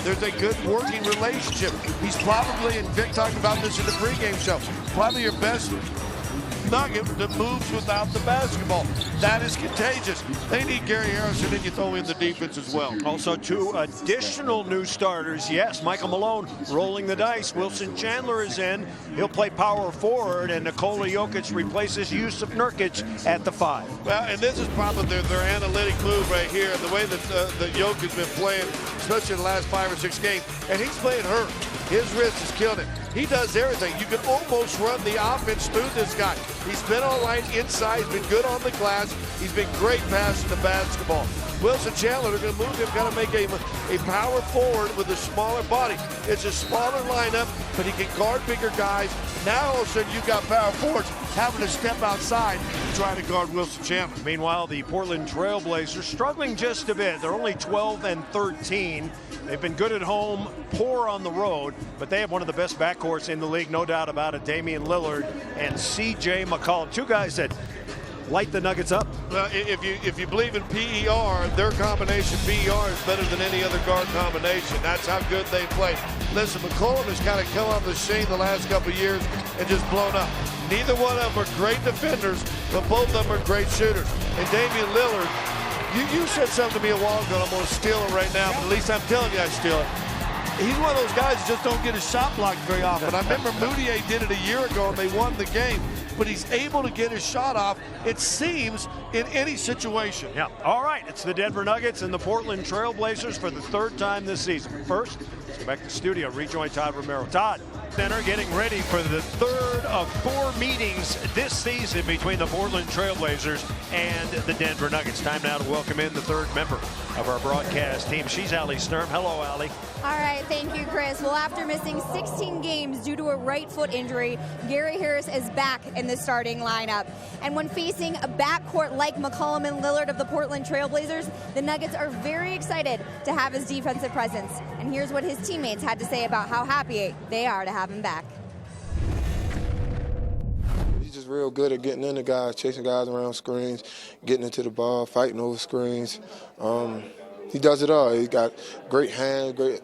There's a good working relationship. He's probably, and Vic talked about this in the pregame show, probably your best Nugget that moves without the basketball. That is contagious. They need Gary Harrison, and you throw in the defense as well. Also, two additional new starters. Yes, Michael Malone rolling the dice. Wilson Chandler is in. He'll play power forward, and Nikola Jokic replaces Jusuf Nurkic at the 5. Well, and this is probably their analytic move right here, the way that the Jokic has been playing, especially in the last 5 or 6 games, and he's playing hurt. His wrist has killed him. He does everything. You can almost run the offense through this guy. He's been all right inside. He's been good on the glass. He's been great passing the basketball. Wilson Chandler, they're going to move him, kind of make a power forward with a smaller body. It's a smaller lineup, but he can guard bigger guys. Now all of a sudden you've got power forwards having to step outside and try to guard Wilson Chandler. Meanwhile, the Portland Trail Blazers struggling just a bit. They're only 12 and 13. They've been good at home, poor on the road, but they have one of the best backcourts in the league, no doubt about it. Damian Lillard and C.J. McCollum, two guys that light the Nuggets up. Well, if you believe in PER, their combination PER is better than any other guard combination. That's how good they play. Listen, McCollum has kind of come off the sheen the last couple of years and just blown up. Neither one of them are great defenders, but both of them are great shooters. And Damian Lillard, you said something to me a while ago, and I'm going to steal it right now, but at least I'm telling you I steal it. He's one of those guys that just don't get his shot blocked very often. I remember Moutier did it a year ago, and they won the game. But he's able to get his shot off, it seems, in any situation. Yeah. All right. It's the Denver Nuggets and the Portland Trail Blazers for the 3rd time this season. First, let's go back to the studio. Rejoin Todd Romero. Todd, center getting ready for the 3rd of 4 meetings this season between the Portland Trail Blazers and the Denver Nuggets. Time now to welcome in the 3rd member of our broadcast team. She's Allie Sturm. Hello, Allie. All right, thank you, Chris. Well, after missing 16 games due to a right foot injury, Gary Harris is back in the starting lineup. And when facing a backcourt like McCollum and Lillard of the Portland Trail Blazers, the Nuggets are very excited to have his defensive presence. And here's what his teammates had to say about how happy they are to have him back. He's just real good at getting into guys, chasing guys around screens, getting into the ball, fighting over screens. He does it all. He got great hand, great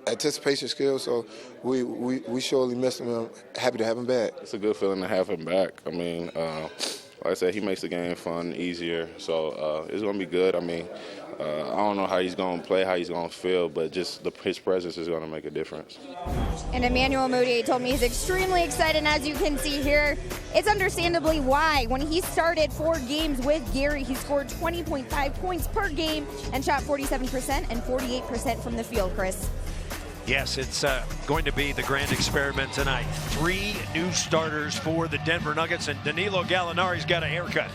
anticipation skills. So we surely miss him. I'm happy to have him back. It's a good feeling to have him back. I mean, like I said, he makes the game fun, easier. So it's going to be good. I mean, I don't know how he's going to play, how he's going to feel, but just his presence is going to make a difference. And Emmanuel Moutier told me he's extremely excited, and as you can see here, it's understandably why. When he started 4 games with Gary, he scored 20.5 points per game and shot 47% and 48% from the field, Chris. Yes, it's going to be the grand experiment tonight. 3 new starters for the Denver Nuggets, and Danilo Gallinari's got a haircut.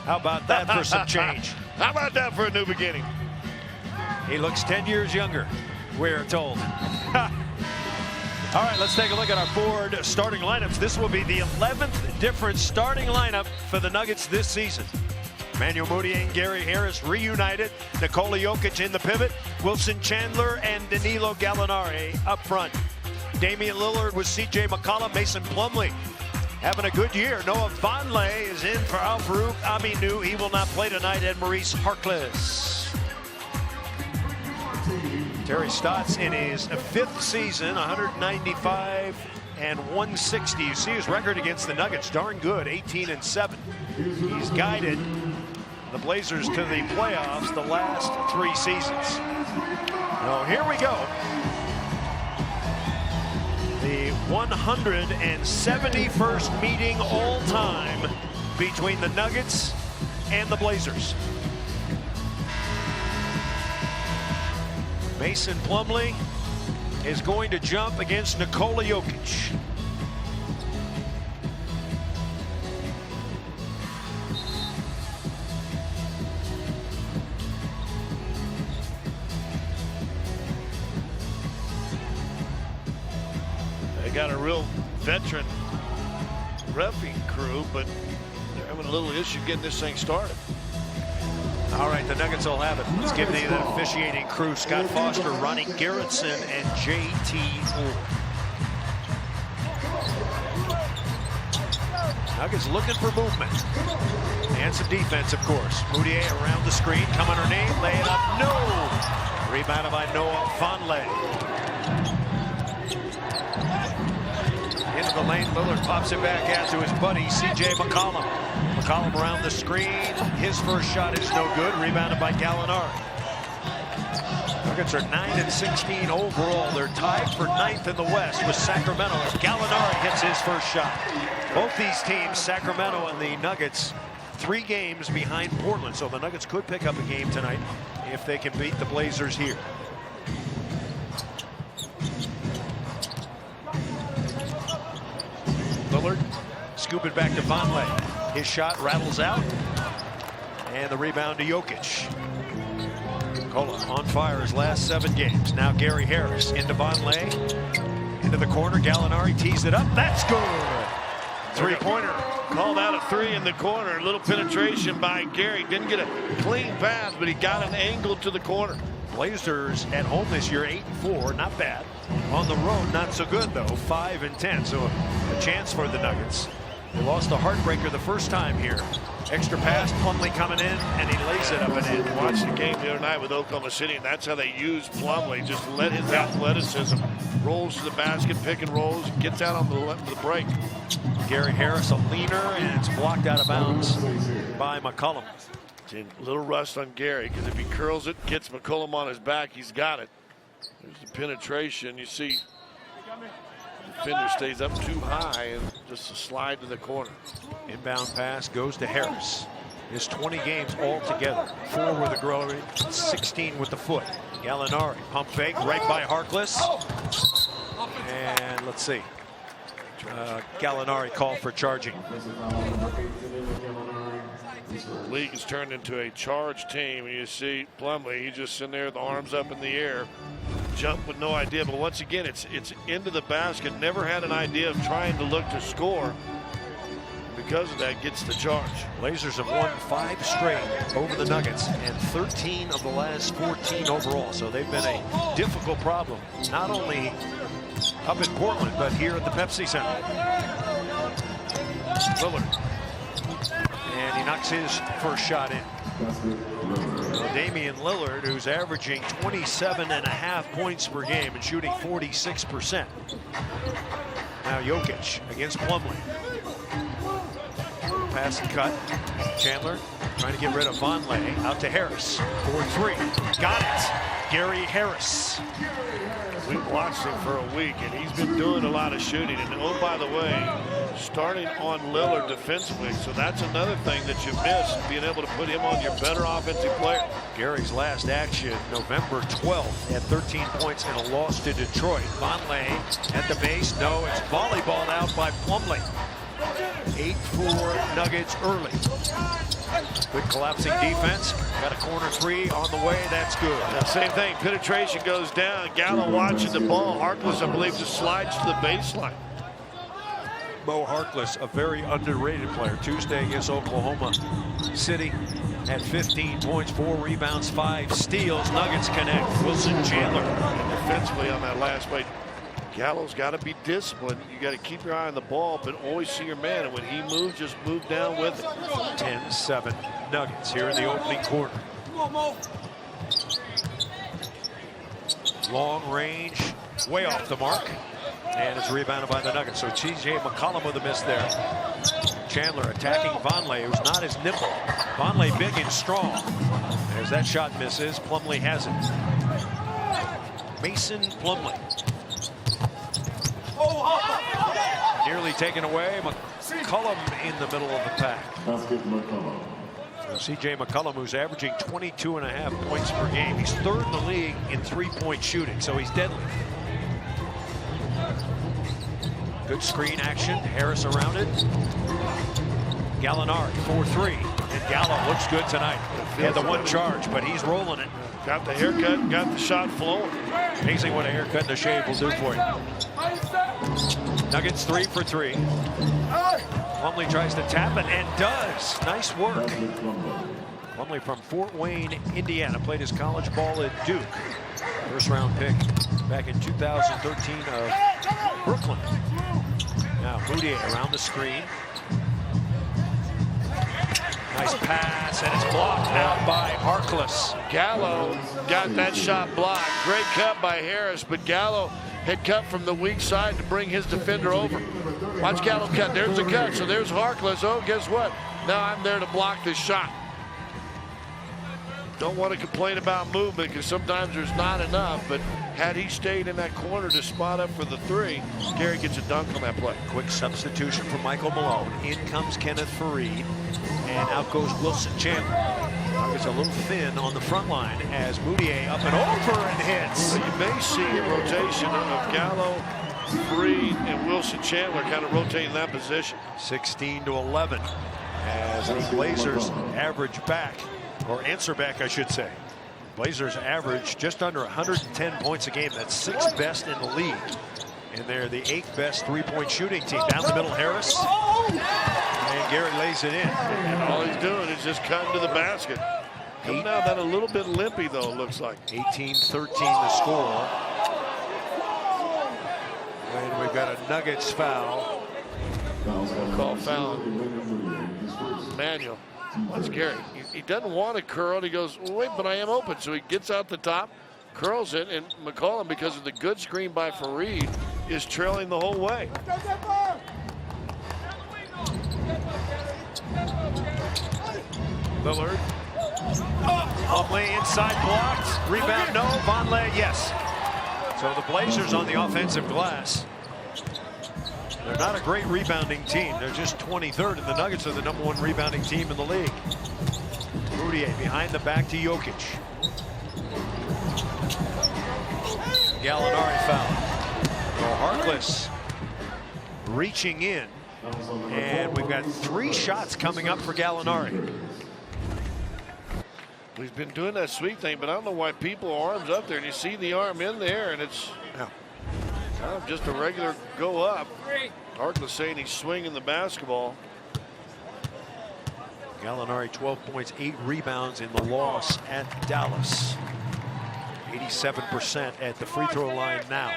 How about that for some change? How about that for a new beginning? He looks 10 years younger, we're told. All right, let's take a look at our Ford starting lineups. This will be the 11th different starting lineup for the Nuggets this season. Emmanuel Moutier and Gary Harris reunited. Nikola Jokic in the pivot. Wilson Chandler and Danilo Gallinari up front. Damian Lillard with C.J. McCollum. Mason Plumlee having a good year. Noah Vonleh is in for Al-Farouq Aminu. He will not play tonight. And Maurice Harkless. Terry Stotts in his 5th season, 195 and 160. You see his record against the Nuggets, darn good, 18-7. He's guided the Blazers to the playoffs the last 3 seasons. Well, here we go. The 171st meeting all time between the Nuggets and the Blazers. Mason Plumlee is going to jump against Nikola Jokic. They got a real veteran reffing crew, but they're having a little issue getting this thing started. All right, the Nuggets will have it. Let's give the officiating crew Scott Foster, Ronnie Garrettson, and J.T. Orr. Nuggets looking for movement. And some defense, of course. Moutier around the screen, come underneath, lay it up. No! Rebounded by Noah Vonleh. Into the lane, Lillard pops it back out to his buddy, C.J. McCollum. McCollum around the screen. His first shot is no good. Rebounded by Gallinari. Nuggets are 9-16 overall. They're tied for 9th in the West with Sacramento as Gallinari hits his first shot. Both these teams, Sacramento and the Nuggets, 3 games behind Portland. So the Nuggets could pick up a game tonight if they can beat the Blazers here. Lillard scoop it back to Vonleh. His shot rattles out. And the rebound to Jokic. Kola on fire his last 7 games. Now Gary Harris into Vonleh. Into the corner. Gallinari tees it up. That's good. 3-pointer. Called out a 3 in the corner. A little penetration by Gary. Didn't get a clean pass, but he got an angle to the corner. Blazers at home this year 8-4, not bad. On the road, not so good though, 5-10. So a chance for the Nuggets. They lost a heartbreaker the first time here. Extra pass, Plumlee coming in, and he lays it up and in. Watched the game the other night with Oklahoma City, and that's how they use Plumlee. Just let his athleticism rolls to the basket, pick and rolls, gets out on the break. Gary Harris, a leaner, and it's blocked out of bounds by McCollum. A little rust on Gary, because if he curls it, gets McCollum on his back, he's got it. There's the penetration. You see the defender stays up too high and just a slide to the corner. Inbound pass goes to Harris. His 20 games altogether. 4 with the groin, 16 with the foot. Gallinari, pump fake right by Harkless. And let's see. Gallinari called for charging. The league has turned into a charge team, and you see Plumlee, he's just sitting there with the arms up in the air, jump with no idea. But once again, it's into the basket. Never had an idea of trying to look to score. Because of that, gets the charge. Blazers have won 5 straight over the Nuggets and 13 of the last 14 overall. So they've been a difficult problem, not only up in Portland, but here at the Pepsi Center. Lillard. And he knocks his first shot in. Damian Lillard, who's averaging 27.5 points per game and shooting 46%. Now Jokic against Plumlee. Pass and cut. Chandler trying to get rid of Vonleh. Out to Harris. 4-3. Got it. Gary Harris. We've watched him for a week, and he's been doing a lot of shooting. And oh, by the way, starting on Lillard defensively. So that's another thing that you missed, being able to put him on your better offensive player. Gary's last action, November 12th, at 13 points in a loss to Detroit. Vonleh at the base. No, it's volleyballed out by Plumlee. 8-4 Nuggets early. Good collapsing defense. Got a corner 3 on the way. That's good. Now, same thing. Penetration goes down. Gallo watching the ball. Harkless, I believe, just slides to the baseline. Mo Harkless, a very underrated player. Tuesday against Oklahoma City at 15 points, 4 rebounds, 5 steals. Nuggets connect. Wilson Chandler. Defensively on that last play, Gallo's got to be disciplined. You got to keep your eye on the ball, but always see your man. And when he moves, just move down with it. 10-7 Nuggets here in the opening quarter. Long range, way off the mark. And it's rebounded by the Nuggets. So C.J. McCollum with a miss there. Chandler attacking Vonleh, who's not as nimble. Vonleh big and strong. As that shot misses, Plumlee has it. Mason Plumlee. Nearly taken away. McCollum in the middle of the pack. C.J. McCollum, who's averaging 22.5 points per game. He's 3rd in the league in 3-point shooting, so he's deadly. Good screen action. Harris around it. Gallinari, 4-3. And Gallo looks good tonight. He had the 1 charge, but he's rolling it. Got the haircut, got the shot flowing. Amazing what a haircut and a shave will do for you. Nuggets 3 for 3. Plumlee tries to tap it and does. Nice work. Plumlee from Fort Wayne, Indiana. Played his college ball at Duke. First round pick back in 2013 of Brooklyn. Now Moutier around the screen. Nice pass, and it's blocked out by Harkless. Gallo got that shot blocked. Great cut by Harris, but Gallo had cut from the weak side to bring his defender over. Watch Gallo cut. There's the cut. So there's Harkless. Oh, guess what? Now I'm there to block this shot. Don't want to complain about movement because sometimes there's not enough, but had he stayed in that corner to spot up for the three, Gary gets a dunk on that play. Quick substitution for Michael Malone. In comes Kenneth Faried, and out goes Wilson Chandler. Nuggets a little thin on the front line as Moutier up and over and hits. You may see a rotation of Gallo, Faried, and Wilson Chandler kind of rotating that position. 16-11 as the Blazers average back, or answer back, I should say. Blazers average just under 110 points a game. That's 6th best in the league. And they're the 8th best three-point shooting team. Down the middle, Harris. And Gary lays it in. And all he's doing is just cutting to the basket. Coming out that a little bit limpy, though, it looks like. 18-13 the score. And we've got a Nuggets foul. Call foul. Manuel. That's Gary. He doesn't want to curl. He goes, well, wait, but I am open. So he gets out the top, curls it, and McCollum, because of the good screen by Faried, is trailing the whole way. Lillard. Vonleh inside blocked. Rebound, no. Vonleh, yes. So the Blazers on the offensive glass. They're not a great rebounding team. They're just 23rd, and the Nuggets are the #1 rebounding team in the league. Moutier behind the back to Jokic. Gallinari foul. Harkless reaching in, and we've got 3 shots coming up for Gallinari. He's been doing that sweep thing, but I don't know why people are arms up there, and you see the arm in there, and it's kind of just a regular go up. Harkless saying he's swinging the basketball. Gallinari 12 points, 8 rebounds in the loss at Dallas. 87% at the free throw line now.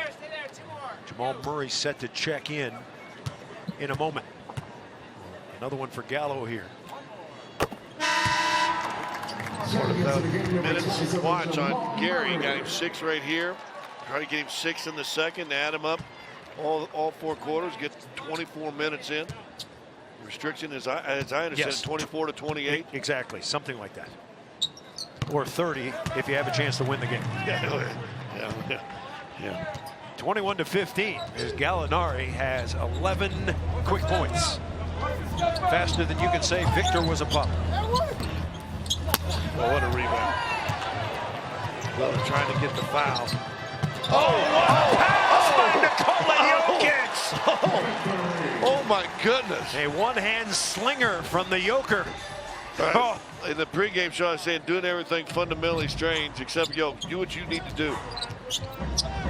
Jamal Murray set to check in a moment. Another one for Gallo here. Minutes watch on Gary. Got him 6 right here. Try to get him 6 in the second. Add him up all 4 quarters. Get 24 minutes in. Restriction, as I understand, Yes. 24 to 28. Exactly, something like that. Or 30 if you have a chance to win the game. Yeah. 21 to 15 as Gallinari has 11 quick points. Faster than you can say Victor was a pup. Well, what a rebound. Well, trying to get the foul. Pass by Nikola Jokic! Oh my goodness. A one-hand slinger from the Joker. In the pregame show, I was saying doing everything fundamentally strange except do what you need to do.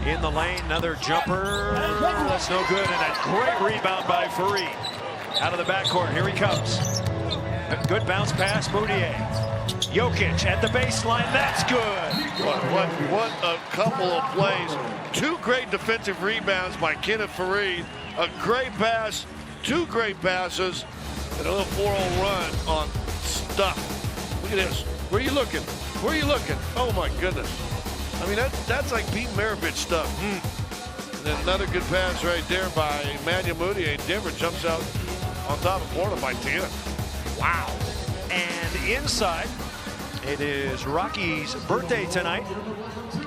In the lane, another jumper. That's no good, and a great rebound by Faried. Out of the backcourt, here he comes. A good bounce pass, Moutier. Jokic at the baseline, that's good. What a couple of plays. 2 great defensive rebounds by Kenneth Faried. A great pass, 2 great passes, and a little 4-0 run on stuff. Look at this. Where are you looking? Where are you looking? Oh my goodness. I mean, that's like Pete Maravich stuff. And then another good pass right there by Emmanuel Moutier. Denver jumps out on top of Florida by 10. Wow. And inside, it is Rocky's birthday tonight.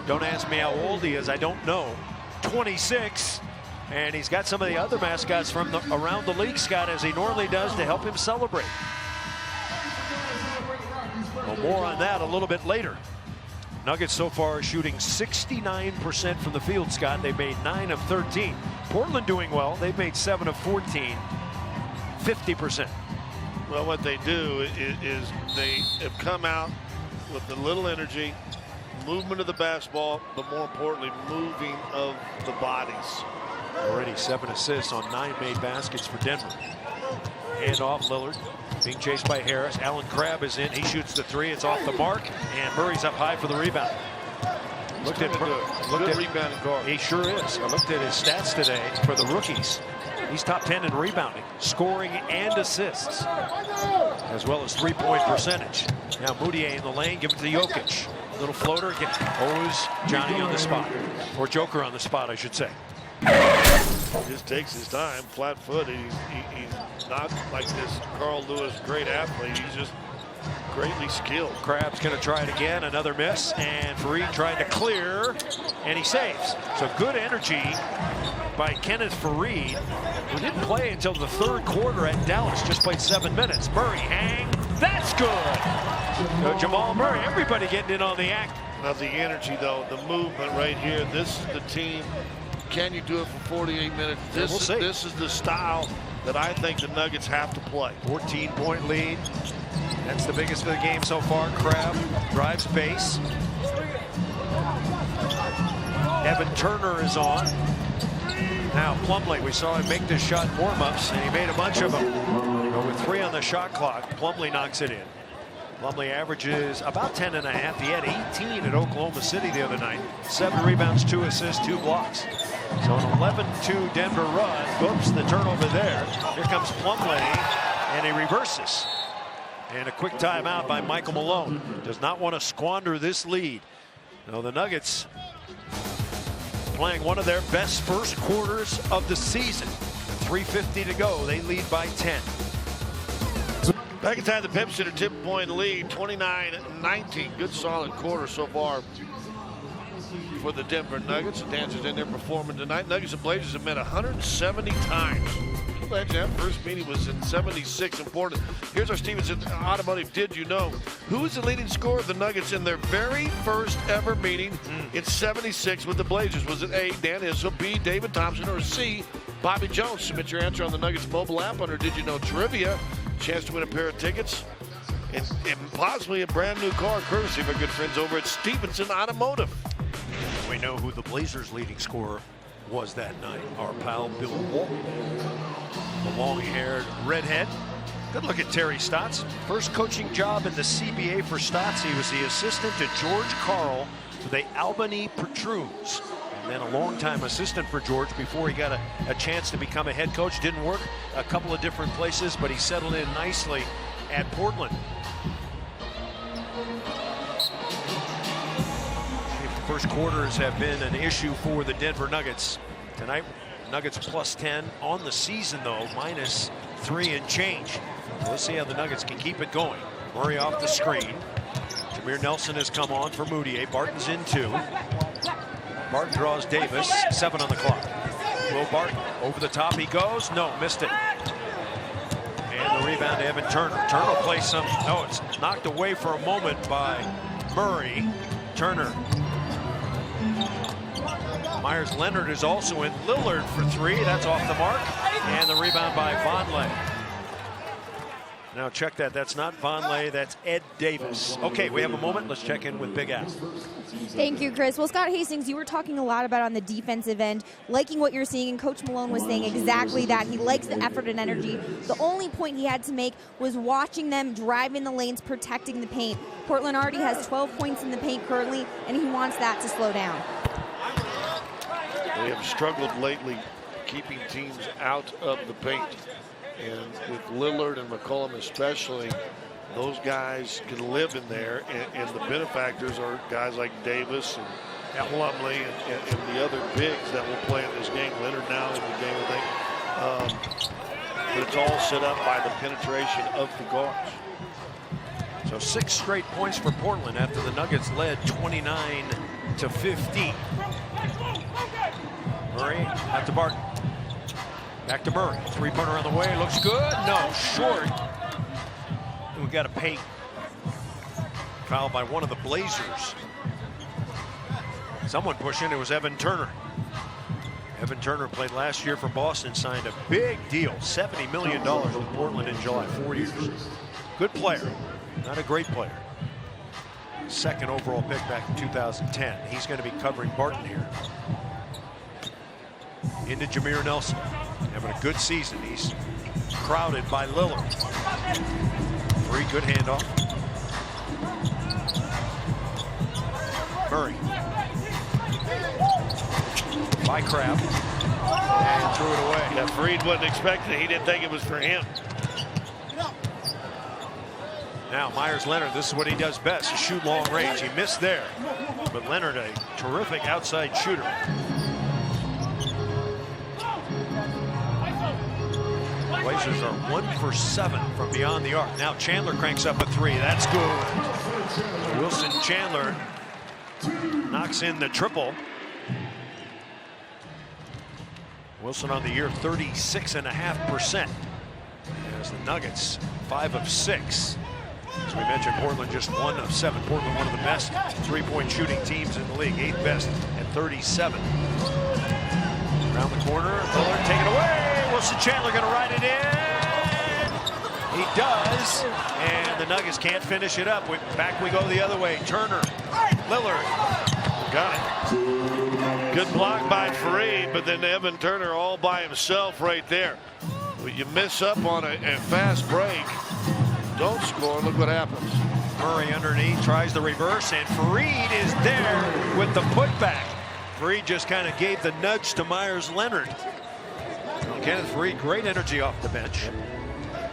Don't ask me how old he is, I don't know. 26. And he's got some of the other mascots from around the league, Scott, as he normally does, to help him celebrate. Well, more on that a little bit later. Nuggets so far are shooting 69% from the field, Scott. They've made 9 of 13. Portland doing well. They've made 7 of 14. 50%. Well, what they do is they have come out with a little energy, movement of the basketball, but more importantly, moving of the bodies. Already 7 assists on 9 made baskets for Denver. Hand off Lillard, being chased by Harris. Allen Crabbe is in. He shoots the 3. It's off the mark, and Murray's up high for the rebound. Looked at rebounding guard. He sure is. I looked at his stats today for the rookies. He's top 10 in rebounding, scoring, and assists. as well as three-point percentage. Now Moutier in the lane, give it to Jokic. Little floater, owes Johnny on the spot, or Joker on the spot, I should say. He just takes his time, flat foot. He's not like this Carl Lewis great athlete. He's just greatly skilled. Crabbe's going to try it again, another miss, and Faried trying to clear, and he saves. So good energy by Kenneth Faried, who didn't play until the third quarter at Dallas, just played 7 minutes. Murray hang, that's good. So Jamal Murray, everybody getting in on the act. Now the energy though, the movement right here, this is the team. Can you do it for 48 minutes? This is the style that I think the Nuggets have to play. 14-point lead. That's the biggest of the game so far. Crabbe drives base. Evan Turner is on. Now Plumlee, we saw him make this shot in warm-ups, and he made a bunch of them. But with 3 on the shot clock, Plumlee knocks it in. Plumlee averages about 10.5. He had 18 at Oklahoma City the other night. 7 rebounds, 2 assists, 2 blocks. So an 11-2 Denver run. Oops, the turnover there. Here comes Plumlee, and he reverses. And a quick timeout by Michael Malone. Does not want to squander this lead. Now the Nuggets playing one of their best first quarters of the season. 3:50 to go. They lead by 10. Back inside the Pep Center 10-point lead, 29-19. Good solid quarter so far for the Denver Nuggets. The dancers in there performing tonight. Nuggets and Blazers have met 170 times. Imagine that first meeting was in 76 in Portland. Here's our Stevenson Automotive Did You Know? Who is the leading scorer of the Nuggets in their very first ever meeting in 76 with the Blazers? Was it A, Dan Issel, B, David Thompson, or C, Bobby Jones? Submit your answer on the Nuggets mobile app under Did You Know Trivia. Chance to win a pair of tickets and possibly a brand new car courtesy of our good friends over at Stevenson Automotive. We know who the Blazers' leading scorer was that night. Our pal Bill Walton, the long-haired redhead. Good look at Terry Stotts. First coaching job in the CBA for Stotts. He was the assistant to George Karl for the Albany Patroons. And then a long-time assistant for George before he got a chance to become a head coach. Didn't work a couple of different places, but he settled in nicely at Portland. If the first quarters have been an issue for the Denver Nuggets tonight, Nuggets plus 10 on the season, though, minus 3 and change. Let's see how the Nuggets can keep it going. Murray off the screen. Jameer Nelson has come on for Moutier. Barton's in 2. Barton draws Davis, 7 on the clock. Will Barton, over the top he goes. No, missed it. And the rebound to Evan Turner. Turner will play some, no, it's knocked away for a moment by Murray. Turner. Myers Leonard is also in. Lillard for 3, that's off the mark. And the rebound by Vonleh. Now check that, that's not Vonleh, that's Ed Davis. Okay, we have a moment, let's check in with Big Al. Thank you, Chris. Well, Scott Hastings, you were talking a lot about on the defensive end, liking what you're seeing, and Coach Malone was saying exactly that. He likes the effort and energy. The only point he had to make was watching them drive in the lanes, protecting the paint. Portland already has 12 points in the paint currently, and he wants that to slow down. They have struggled lately keeping teams out of the paint. And with Lillard and McCollum especially, those guys can live in there, and the benefactors are guys like Davis and Plumlee and the other bigs that will play in this game. Leonard now in the game, I think. But it's all set up by the penetration of the guards. So 6 straight points for Portland after the Nuggets led 29-15. Murray out to Barton. Back to Murray. 3-pointer on the way. Looks good. No, short. And we got a paint foul by one of the Blazers. Someone pushing. It was Evan Turner. Evan Turner played last year for Boston, signed a big deal, $70 million with Portland in July, 4 years. Good player, not a great player. Second overall pick back in 2010. He's going to be covering Barton here. Into Jameer Nelson, having a good season. He's crowded by Lillard. 3, good handoff. Murray. By Crabbe. And threw it away. Yeah, Faried wasn't expecting it. He didn't think it was for him. Now Meyers Leonard, this is what he does best, is shoot long range. He missed there, but Leonard, a terrific outside shooter. Blazers are 1 for 7 from beyond the arc. Now Chandler cranks up a 3. That's good. Wilson Chandler knocks in the triple. Wilson on the year 36.5%. As the Nuggets 5 of 6. As we mentioned, Portland just 1 of 7. Portland, one of the best three-point shooting teams in the league, 8th best at 37. Around the corner, Lillard take it away. Wilson Chandler going to ride it in. He does, and the Nuggets can't finish it up. Back we go the other way. Turner, Lillard, got it. Good block by Fareed, but then Evan Turner all by himself right there. When you miss up on a fast break, don't score. Look what happens. Murray underneath, tries the reverse, and Fareed is there with the putback. Fareed just kind of gave the nudge to Meyers Leonard. Kenneth Fareed, great energy off the bench.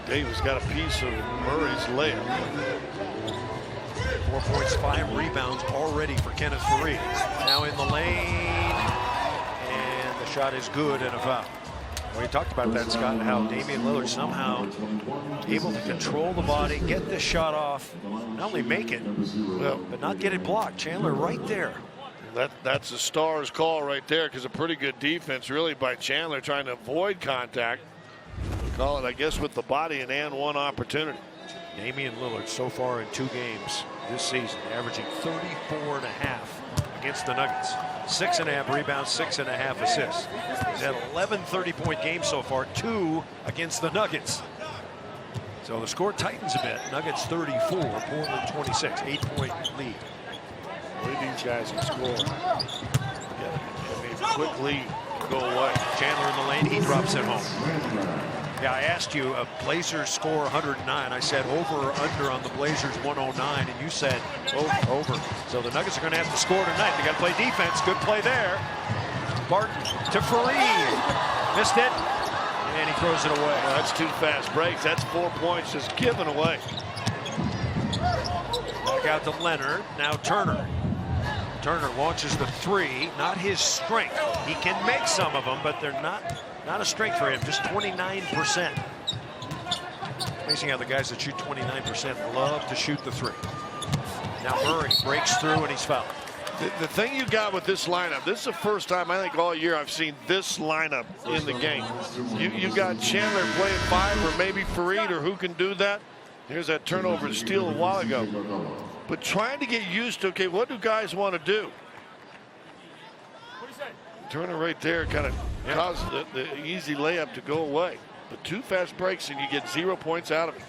Davis got a piece of Murray's layup. 4 points, 5 rebounds already for Kenneth Fareed. Now in the lane, and the shot is good and a foul. We talked about that, Scott, how Damian Lillard somehow able to control the body, get the shot off, not only make it, but not get it blocked. Chandler right there. That's a star's call right there, because a pretty good defense really by Chandler trying to avoid contact. Call it, I guess, with the body and one opportunity. Damian Lillard so far in 2 games this season, averaging 34.5 against the Nuggets. 6.5 rebounds, 6.5 assists. He's had 11 30-point games so far, 2 against the Nuggets. So the score tightens a bit. Nuggets 34, Portland 26, 8-point lead. The way these guys can score. Yeah, I mean, quick lead, go away. Chandler in the lane, he drops it home. Yeah, I asked you, Blazers score 109. I said over or under on the Blazers 109, and you said over. So the Nuggets are going to have to score tonight. They got to play defense. Good play there. Barton to Fareed. Missed it, and he throws it away. Well, that's 2 fast breaks. That's 4 points just given away. Back out to Leonard. Now Turner. Turner launches the 3. Not his strength. He can make some of them, but they're not a strength for him. Just 29%. Amazing how the guys that shoot 29% love to shoot the 3. Now Murray breaks through and he's fouled. The thing you got with this lineup, this is the first time I think all year I've seen this lineup in the game. You got Chandler playing 5, or maybe Fareed, or who can do that. Here's that turnover and steal a while ago. But trying to get used to, okay, what do guys want to do? Turner right there kind of caused the easy layup to go away. But 2 fast breaks and you get 0 points out of it.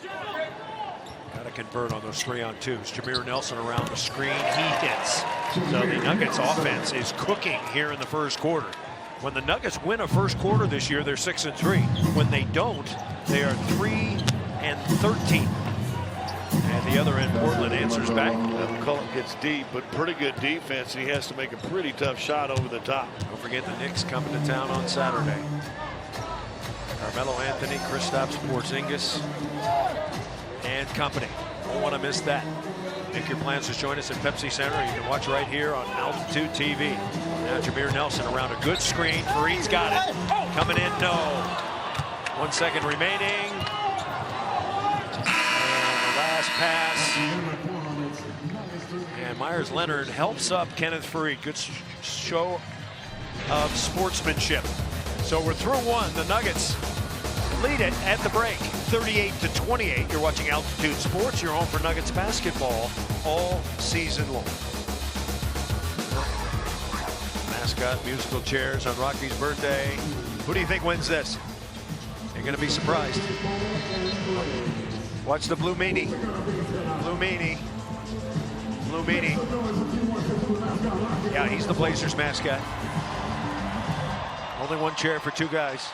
Got to convert on those 3-on-2s. Jameer Nelson around the screen. He hits. So the Nuggets offense is cooking here in the first quarter. When the Nuggets win a first quarter this year, they're 6-3. When they don't, they are 3-13. And the other end, Portland answers back. McCollum gets deep, but pretty good defense, and he has to make a pretty tough shot over the top. Don't forget the Knicks coming to town on Saturday. Carmelo Anthony, Kristaps Porzingis, and company. Don't want to miss that. Make your plans to join us at Pepsi Center. You can watch right here on Altitude TV. Now Jameer Nelson around a good screen. Fareed's got it. Coming in, no. 1 second remaining. Pass, and Meyers Leonard helps up Kenneth Fareed. Good show of sportsmanship. So we're through 1. The Nuggets lead it at the break, 38-28. You're watching Altitude Sports, your home for Nuggets basketball all season long. Mascot musical chairs on Rocky's birthday. Who do you think wins this? You're going to be surprised. Watch the Blue Meanie. Blue Meanie. Blue Meanie. Yeah, he's the Blazers mascot. Only 1 chair for 2 guys.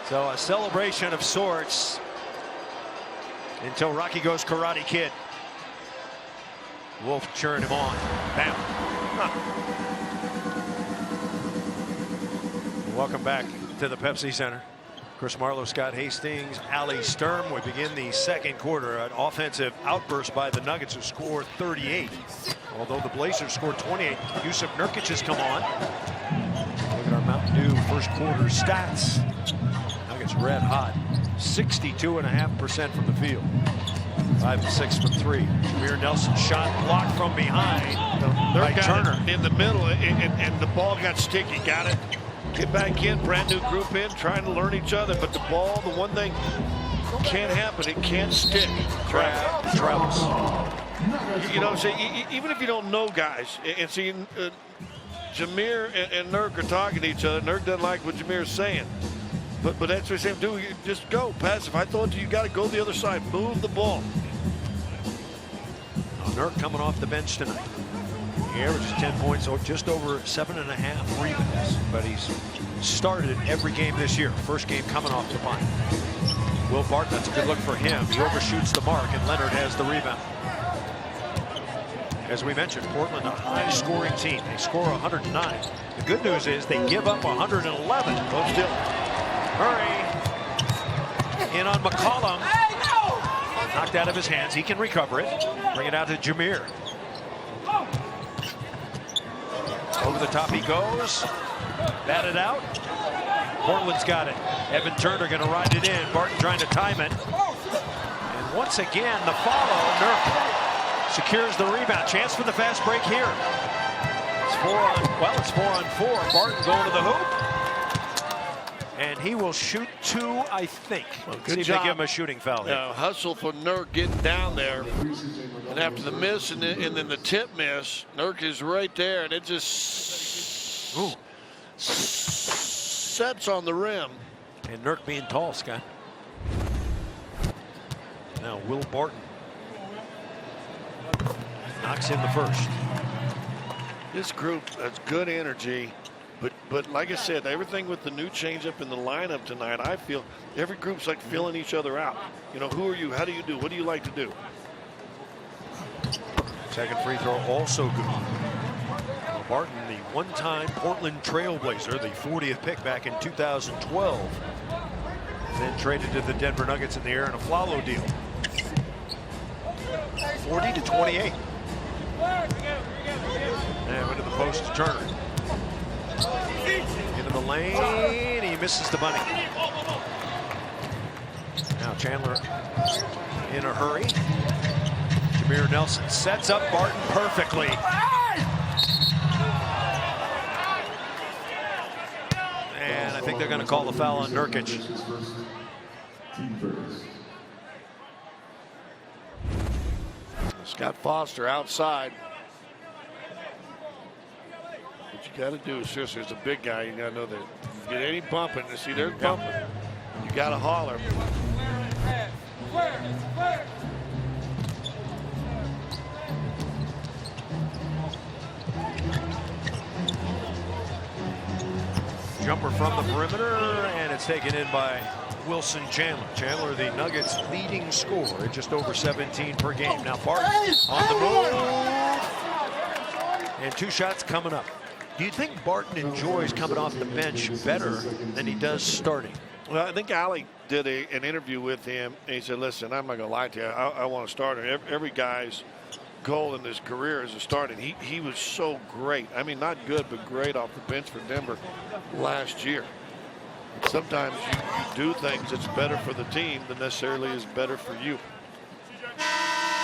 So a celebration of sorts until Rocky goes Karate Kid. Wolf cheering him on. Bam. Welcome back to the Pepsi Center. Chris Marlowe, Scott Hastings, Ali Sturm. We begin the second quarter. An offensive outburst by the Nuggets, who scored 38. Although the Blazers scored 28. Jusuf Nurkic has come on. Look at our Mountain Dew first quarter stats. Nuggets red hot. 62.5% from the field. 5 of 6 from 3. Jameer Nelson shot blocked from behind by Turner. In the middle, and the ball got sticky. Got it. Get back in, brand new group in, trying to learn each other. But the ball, the one thing can't happen, it can't stick. Travels. You know what I'm saying? Even if you don't know guys, and see, Jameer and Nurk are talking to each other. Nurk doesn't like what Jameer's saying. But that's what he's saying. Do you just go, pass. If I told you got to go the other side, move the ball. Nurk coming off the bench tonight. He averages 10 points, or just over 7.5 rebounds. But he's started every game this year. First game coming off the bench. Will Barton, that's a good look for him. He overshoots the mark, and Leonard has the rebound. As we mentioned, Portland, a high-scoring team. They score 109. The good news is they give up 111. Hold still. Murray in on McCollum. Knocked out of his hands. He can recover it. Bring it out to Jameer. Over the top he goes. Batted out. Portland's got it. Evan Turner going to ride it in. Barton trying to time it. And once again, the follow. Nurk secures the rebound. Chance for the fast break here. It's 4 on 4. Barton going to the hoop. And he will shoot 2, I think. Well, See if they give him a shooting foul here. Hustle for Nurk getting down there. And after the miss and then the tip miss, Nurk is right there, and it just sets on the rim. And Nurk being tall, Scott. Now Will Barton knocks in the first. This group has good energy. But like I said, everything with the new changeup in the lineup tonight, I feel every group's like filling each other out. You know, who are you? How do you do? What do you like to do? Second free throw also good. Barton, the one-time Portland Trailblazer, the 40th pick back in 2012. Then traded to the Denver Nuggets in the Aaron Aflalo deal. 40-28. And went to the post to Turner. Into the lane, he misses the bunny. Now Chandler in a hurry. Jameer Nelson sets up Barton perfectly. And I think they're going to call the foul on Nurkic. Scott Foster outside. What you got to do is, seriously, as a big guy, you got to know that if you get any bumping, see, they're bumping. You got to holler. Jumper from the perimeter, and it's taken in by Wilson Chandler. Chandler, the Nuggets' leading scorer, at just over 17 per game. Now Barton on the move, and 2 shots coming up. Do you think Barton enjoys coming off the bench better than he does starting? Well, I think Ali did an interview with him, and he said, listen, I'm not going to lie to you. I want to start. Every guy's goal in his career is to start, and he was so great. I mean, not good, but great off the bench for Denver last year. Sometimes you do things that's better for the team than necessarily is better for you.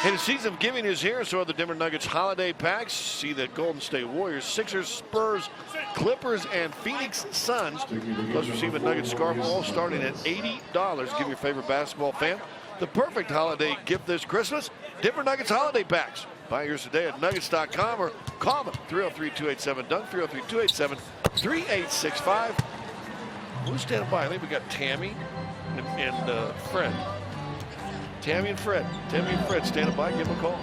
And the season of giving is here, so are the Denver Nuggets holiday packs. See the Golden State Warriors, Sixers, Spurs, Clippers, and Phoenix Suns. Plus receive a Nuggets scarf, all starting at $80. Give your favorite basketball fan the perfect holiday gift this Christmas. Denver Nuggets holiday packs. Buy yours today at nuggets.com or call them 303-287-DUNK, 303-287-3865. Who's standing by? I think we got Tammy and Fred. Tammy and Fred standing by. Give them a call.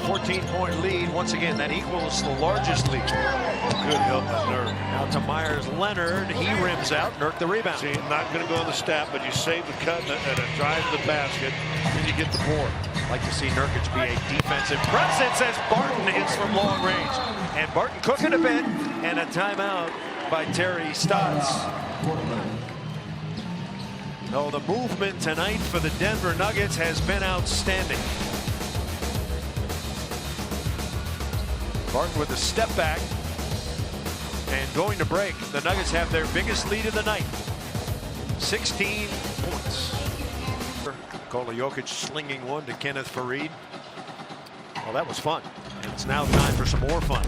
14-point lead. Once again, that equals the largest lead. Good help by Nurk. Now to Myers Leonard. He rims out. Nurk the rebound. See, not going to go on the stat, but you save the cut and a drive to the basket, and you get the board. Like to see Nurkic be a defensive presence as Barton hits from long range. And Barton cooking a bit, and a timeout by Terry Stotts. Oh, the movement tonight for the Denver Nuggets has been outstanding. Barton with a step back and going to break. The Nuggets have their biggest lead of the night. 16 points. Nikola Jokic slinging one to Kenneth Faried. Well, that was fun. And it's now time for some more fun.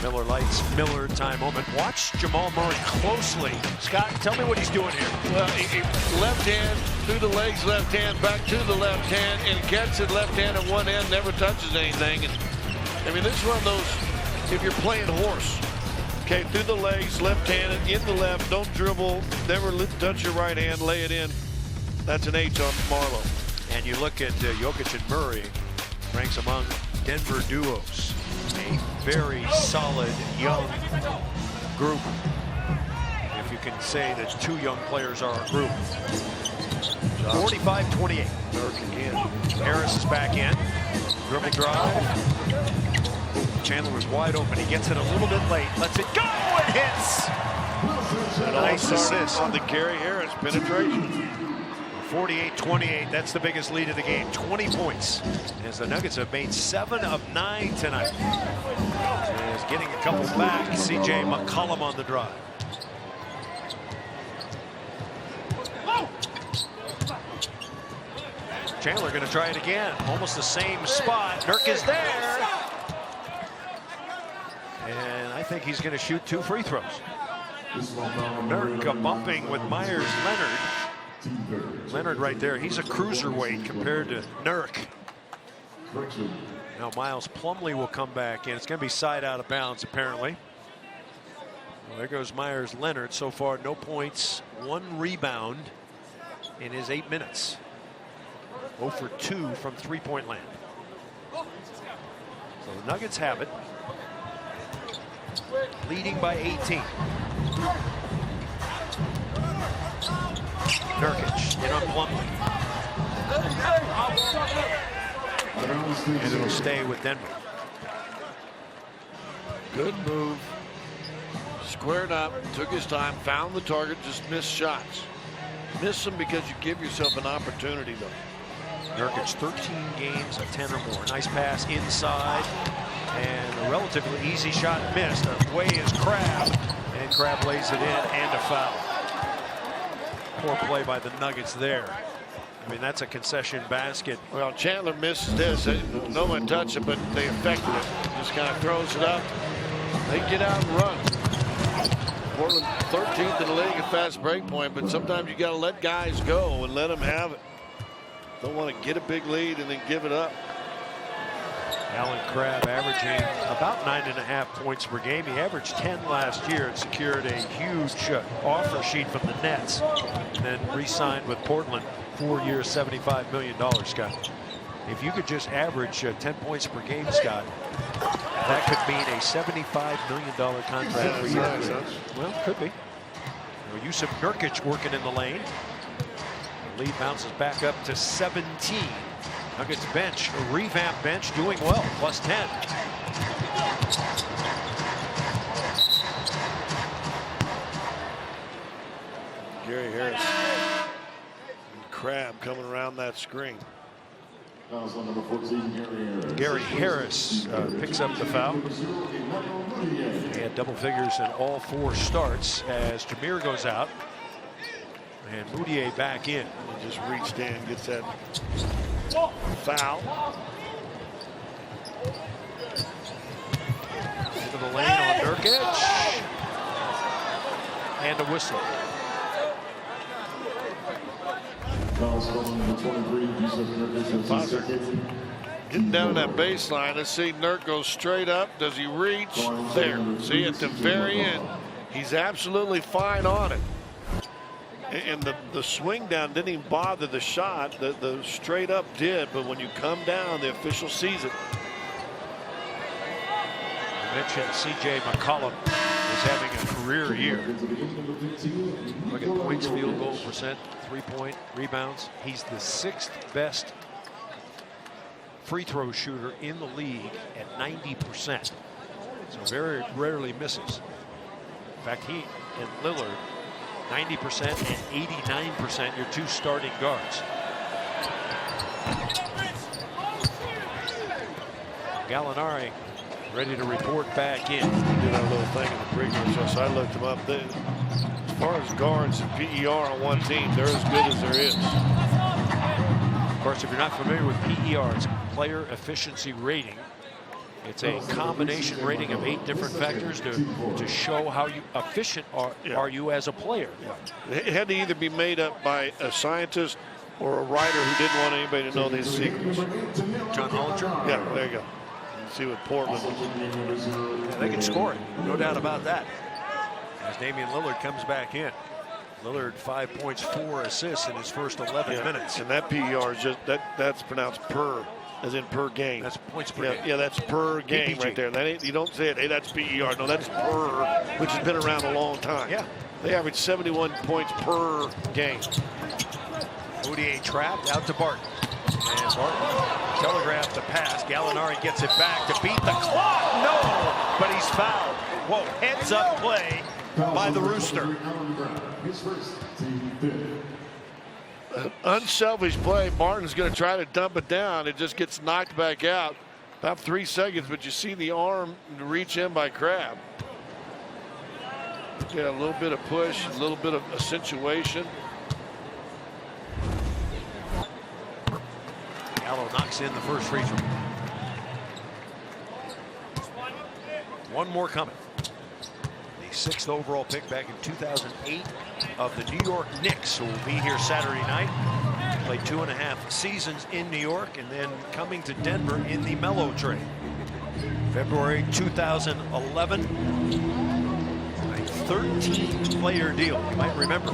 Miller Lights, Miller time moment. Watch Jamal Murray closely. Scott, tell me what he's doing here. Well, he left hand through the legs, left hand back to the left hand, and gets it left hand at one end, never touches anything. And I mean, this is one of those, if you're playing horse, okay, through the legs, left hand, and in the left, don't dribble, never touch your right hand, lay it in. That's an H on Marlowe. And you look at Jokic and Murray, ranks among Denver duos. A very solid young group, if you can say that two young players are a group. 45-28. Nurk again. Harris is back in. Dribble drive. Chandler was wide open. He gets it a little bit late. Lets it go and hits. A nice assist on the Gary Harris penetration. 48-28. That's the biggest lead of the game. 20 points. As the Nuggets have made 7 of 9 tonight. As getting a couple back. CJ McCollum on the drive. Chandler going to try it again. Almost the same spot. Nurk is there. And I think he's going to shoot 2 free throws. Nurk bumping with Myers Leonard. Leonard right there. He's a cruiserweight compared to Nurk. Now Miles Plumlee will come back in. It's going to be side out of bounds apparently. Well, there goes Myers Leonard. So far no points, 1 rebound in his 8 minutes. 0 for 2 from three-point land. So the Nuggets have it. Leading by 18. Nurkic in on Plumlee. And it'll stay with Denver. Good move. Squared up, took his time, found the target, just missed shots. Miss them because you give yourself an opportunity, though. Nurkic 13 games of 10 or more. Nice pass inside. And a relatively easy shot missed. Away is Crabbe. And Crabbe lays it in and a foul. Poor play by the Nuggets there. I mean, that's a concession basket. Well, Chandler misses this. No one touched it, but they affected it. Just kind of throws it up. They get out and run. Portland 13th in the league at fast break point, but sometimes you got to let guys go and let them have it. Don't want to get a big lead and then give it up. Alan Crabbe averaging about 9.5 points per game. He averaged 10 last year and secured a huge offer sheet from the Nets. And then re-signed with Portland, 4 years, $75 million, Scott. If you could just average 10 points per game, Scott, that could mean a $75 million contract for you. Nice, huh? Well, could be. Jusuf Nurkic working in the lane. The lead bounces back up to 17. Nuggets bench, a revamped bench, doing well, plus 10. Gary Harris and Crabbe coming around that screen. Gary Harris picks up the foul. He had double figures in all 4 starts as Jameer goes out. And Mudiay back in. He just reached in, gets that foul. Into the lane on Nurkic. And a whistle. Getting down that baseline. Let's see, Nurk goes straight up. Does he reach? There. See, at the very end, he's absolutely fine on it. And the swing down didn't even bother the shot. The straight up did, but when you come down, the official sees it. I mentioned CJ McCollum is having a career year. Look at points, field goal percent, 3-point rebounds. He's the 6th best free throw shooter in the league at 90%. So very rarely misses. In fact, he and Lillard 90% and 89%, your two starting guards. Gallinari ready to report back in. Did our little thing in the pregame show, so I looked them up. As far as guards and PER on one team, they're as good as there is. Of course, if you're not familiar with PER, it's player efficiency rating. It's a combination rating of 8 different factors to show how efficient are you as a player. It had to either be made up by a scientist or a writer who didn't want anybody to know these secrets. John Hollinger? Yeah, there you go. See what Portland. Yeah, they can score it, no doubt about that. As Damian Lillard comes back in. Lillard 5 points, 4 assists in his first 11 minutes. And that PER is just that's pronounced per, as in per game. That's points per game. Yeah, that's per game PPG. right there. That ain't, you don't say it, hey, that's PER. No, that's per, which has been around a long time. Yeah. They average 71 points per game. Mudiay trapped out to Barton. And Barton telegraphed the pass. Gallinari gets it back to beat the clock. No, but he's fouled. Whoa, heads up play by the Rooster. Unselfish play. Martin's going to try to dump it down. It just gets knocked back out. About 3 seconds, but you see the arm reach in by Crabbe. Get a little bit of push, a little bit of accentuation. Gallo knocks in the first free throw. One more coming. The 6th overall pick back in 2008 of the New York Knicks, who will be here Saturday night. Played 2.5 seasons in New York and then coming to Denver in the Melo trade. February 2011. A 13-player deal, you might remember.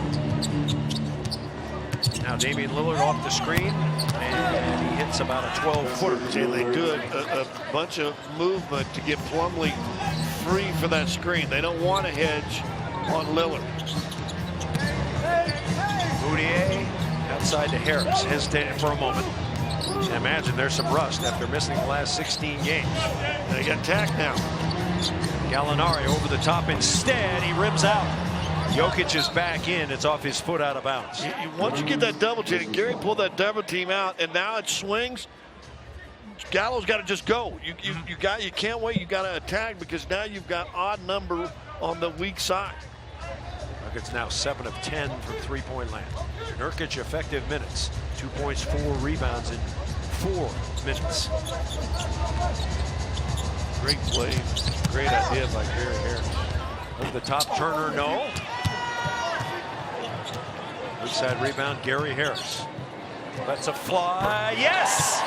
Now Damian Lillard off the screen, and he hits about a 12-footer. And they do a bunch of movement to get Plumlee free for that screen. They don't want to hedge on Lillard. Mudiay outside to Harris, hesitated for a moment. And imagine there's some rust after missing the last 16 games. They got tacked now. Gallinari over the top instead. He rims out. Jokic is back in. It's off his foot out of bounds. Once you get that double team, Gary pulled that double team out, and now it swings. Gallo's got to just go. You can't wait. You got to attack because now you've got odd number on the weak side. Nuggets now 7 of 10 from three-point land. Nurkic effective minutes, 2 points, 4 rebounds in 4 minutes. Great play, great idea by Gary Harris. Over the top, Turner, no. Inside rebound, Gary Harris. That's a fly, yes!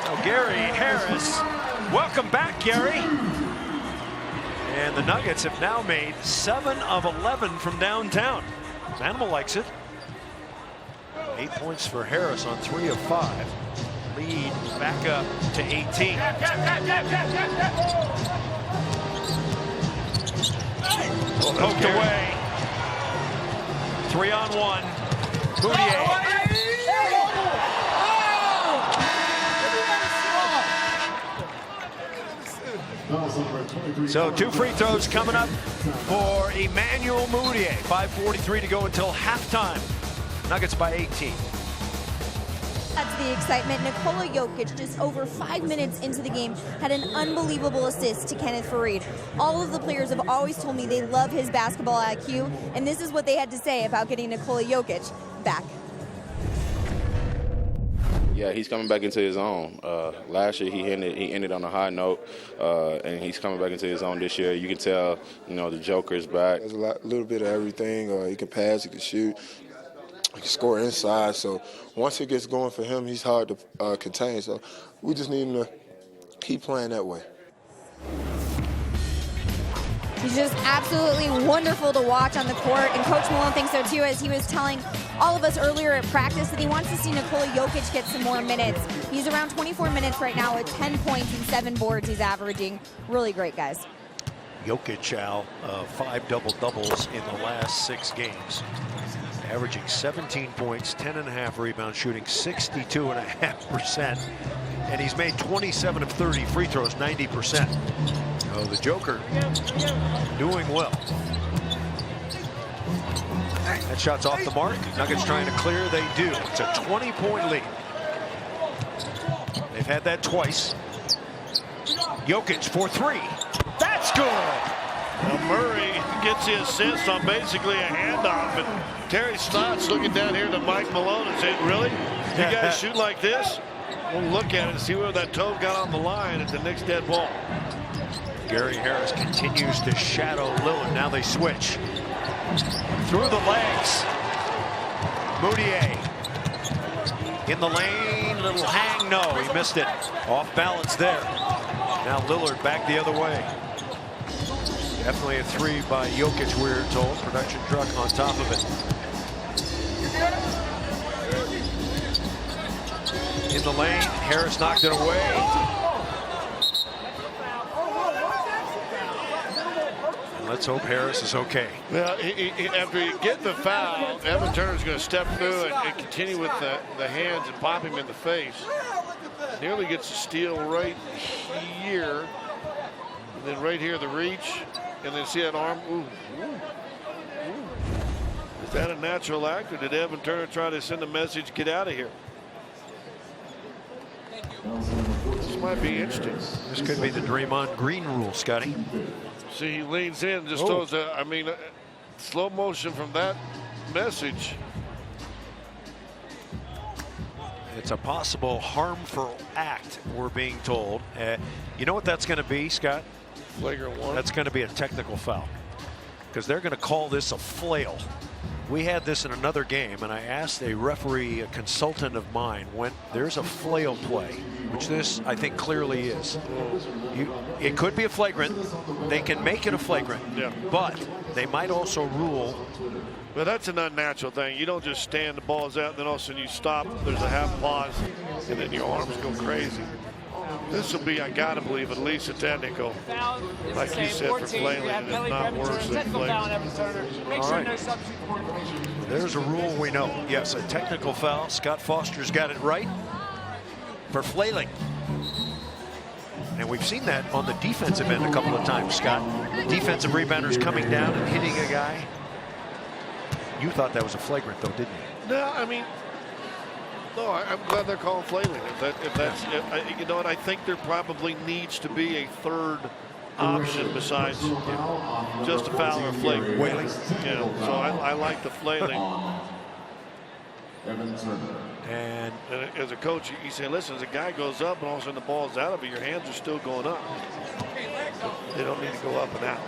Now Gary Harris, welcome back, Gary. And the Nuggets have now made 7 of 11 from downtown. Animal likes it. 8 points for Harris on 3 of 5. Lead back up to 18. Poked away. 3-on-1. Mudiay. So 2 free throws coming up for Emmanuel Mudiay. 5:43 to go until halftime. Nuggets by 18. That's the excitement. Nikola Jokic, just over 5 minutes into the game, had an unbelievable assist to Kenneth Faried. All of the players have always told me they love his basketball IQ, and this is what they had to say about getting Nikola Jokic back. Yeah, he's coming back into his own. Last year he ended on a high note, and he's coming back into his own this year. You can tell, the Joker is back. There's a little bit of everything. He can pass, he can shoot, he can score inside. So once it gets going for him, he's hard to contain. So we just need him to keep playing that way. He's just absolutely wonderful to watch on the court, and Coach Malone thinks so too, as he was telling all of us earlier at practice that he wants to see Nikola Jokic get some more minutes. He's around 24 minutes right now with 10 points and 7 boards he's averaging. Really great, guys. Jokic, Al, 5 double-doubles in the last 6 games. Averaging 17 points, 10.5 rebounds, shooting 62.5%. And he's made 27 of 30 free throws, 90%. Oh, the Joker doing well. That shot's off the mark. Nuggets trying to clear. They do. It's a 20-point lead. They've had that twice. Jokic for 3. That's good. Well, Murray gets the assist on basically a handoff, and Terry Stotts looking down here to Mike Malone and saying, really? You guys shoot like this? We'll look at it and see where that toe got on the line at the Knicks dead ball. Gary Harris continues to shadow Lillard. Now they switch. Through the legs. Moutier. In the lane. Little hang. No, he missed it. Off balance there. Now Lillard back the other way. Definitely a 3 by Jokic, we're told. Production truck on top of it. In the lane. Harris knocked it away. Let's hope Harris is okay. Well, after you get the foul, Evan Turner's going to step through and continue with the hands and pop him in the face. Nearly gets a steal right here. And then right here, the reach. And then see that arm. Ooh. Is that a natural act, or did Evan Turner try to send a message, get out of here? This might be interesting. This could be the Draymond Green rule, Scotty. See, he leans in, just throws a, slow motion from that message. It's a possible harmful act, we're being told. You know what that's going to be, Scott? Flagrant 1. That's going to be a technical foul, because they're going to call this a flail. We had this in another game, and I asked a referee, a consultant of mine, when there's a flail play, which this I think clearly is. It could be a flagrant. They can make it a flagrant, but they might also rule. But that's an unnatural thing. You don't just stand, the ball's out, and then all of a sudden you stop, there's a half pause, and then your arms go crazy. This will be, I gotta believe, at least a technical. Like you said, for flailing, and it's not worse than flailing. All right. There's a rule we know. Yes, a technical foul. Scott Foster's got it right for flailing. And we've seen that on the defensive end a couple of times, Scott. Defensive rebounders coming down and hitting a guy. You thought that was a flagrant, though, didn't you? No, no, I'm glad they're calling flailing. You know what? I think there probably needs to be a third option besides just a foul or flailing. So I like the flailing. And as a coach, you say, listen, as a guy goes up and all of a sudden the ball's out of it, your hands are still going up. They don't need to go up and out.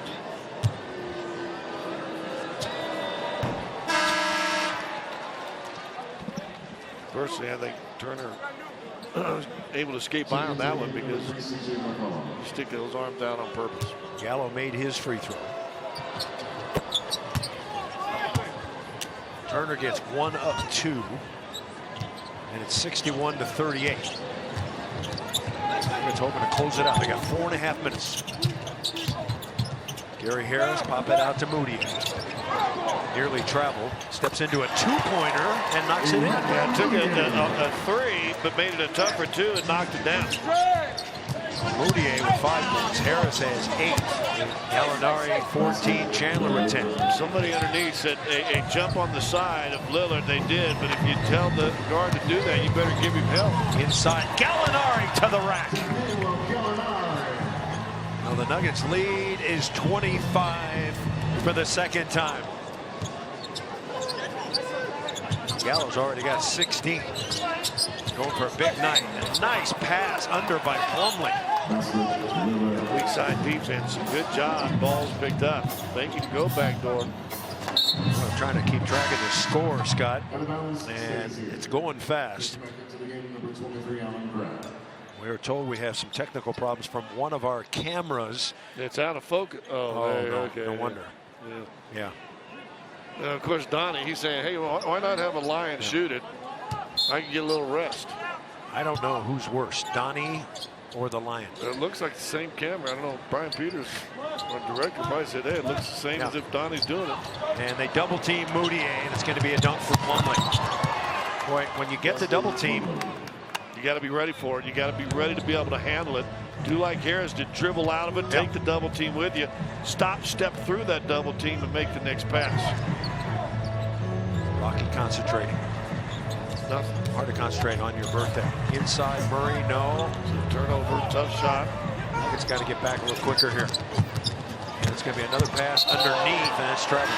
Personally, I think Turner was able to escape by on that one because you stick those arms out on purpose. Gallo made his free throw. Turner gets 1 of 2, and it's 61-38. It's hoping to close it out. They got 4.5 minutes. Gary Harris pop it out to Moody. Nearly traveled, steps into a 2-pointer and knocks it in. Yeah, took a 3, but made it a tougher 2 and knocked it down. Moutier with 5 points. Harris has 8. Gallinari 14. Chandler with 10. Somebody underneath said a jump on the side of Lillard. They did, but if you tell the guard to do that, you better give him help. Inside, Gallinari to the rack. Now the Nuggets lead is 25 for the second time. Gallo's already got 16. Going for a big night. A nice pass under by Plumlee. Weak side defense. Good job. Ball's picked up. Thank you to go back door. I'm trying to keep track of the score, Scott. And it's going fast. We are told we have some technical problems from one of our cameras. It's out of focus. Oh no, okay. no wonder. Yeah. Of course, Donnie, he's saying, hey, why not have a Lion shoot it? I can get a little rest. I don't know who's worse, Donnie or the Lions. It looks like the same camera. I don't know. Brian Peters, our director, probably said, hey, it looks the same as if Donnie's doing it. And they double team Moutier, and it's going to be a dunk for Plumlee. Boy, when you get the double team, you got to be ready for it. You got to be ready to be able to handle it. Do like Harris did, dribble out of it, take the double team with you, stop, step through that double team, and make the next pass. Rocky concentrating. Nothing. Hard to concentrate on your birthday. Inside Murray, no. Turnover, tough shot. It's got to get back a little quicker here. And it's going to be another pass underneath, and it's Trevor.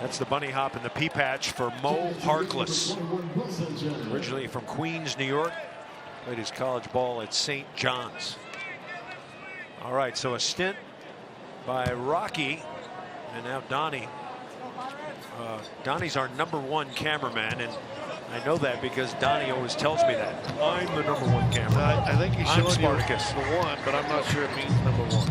That's the bunny hop and the pea patch for Mo Harkless. Originally from Queens, New York. Played his college ball at St. John's. All right, so a stint by Rocky, and now Donnie. Donnie's our #1 cameraman, and I know that because Donnie always tells me that. I'm the #1 cameraman. I think he's I'm showing Spartacus. you the one, but I'm not sure it means #1.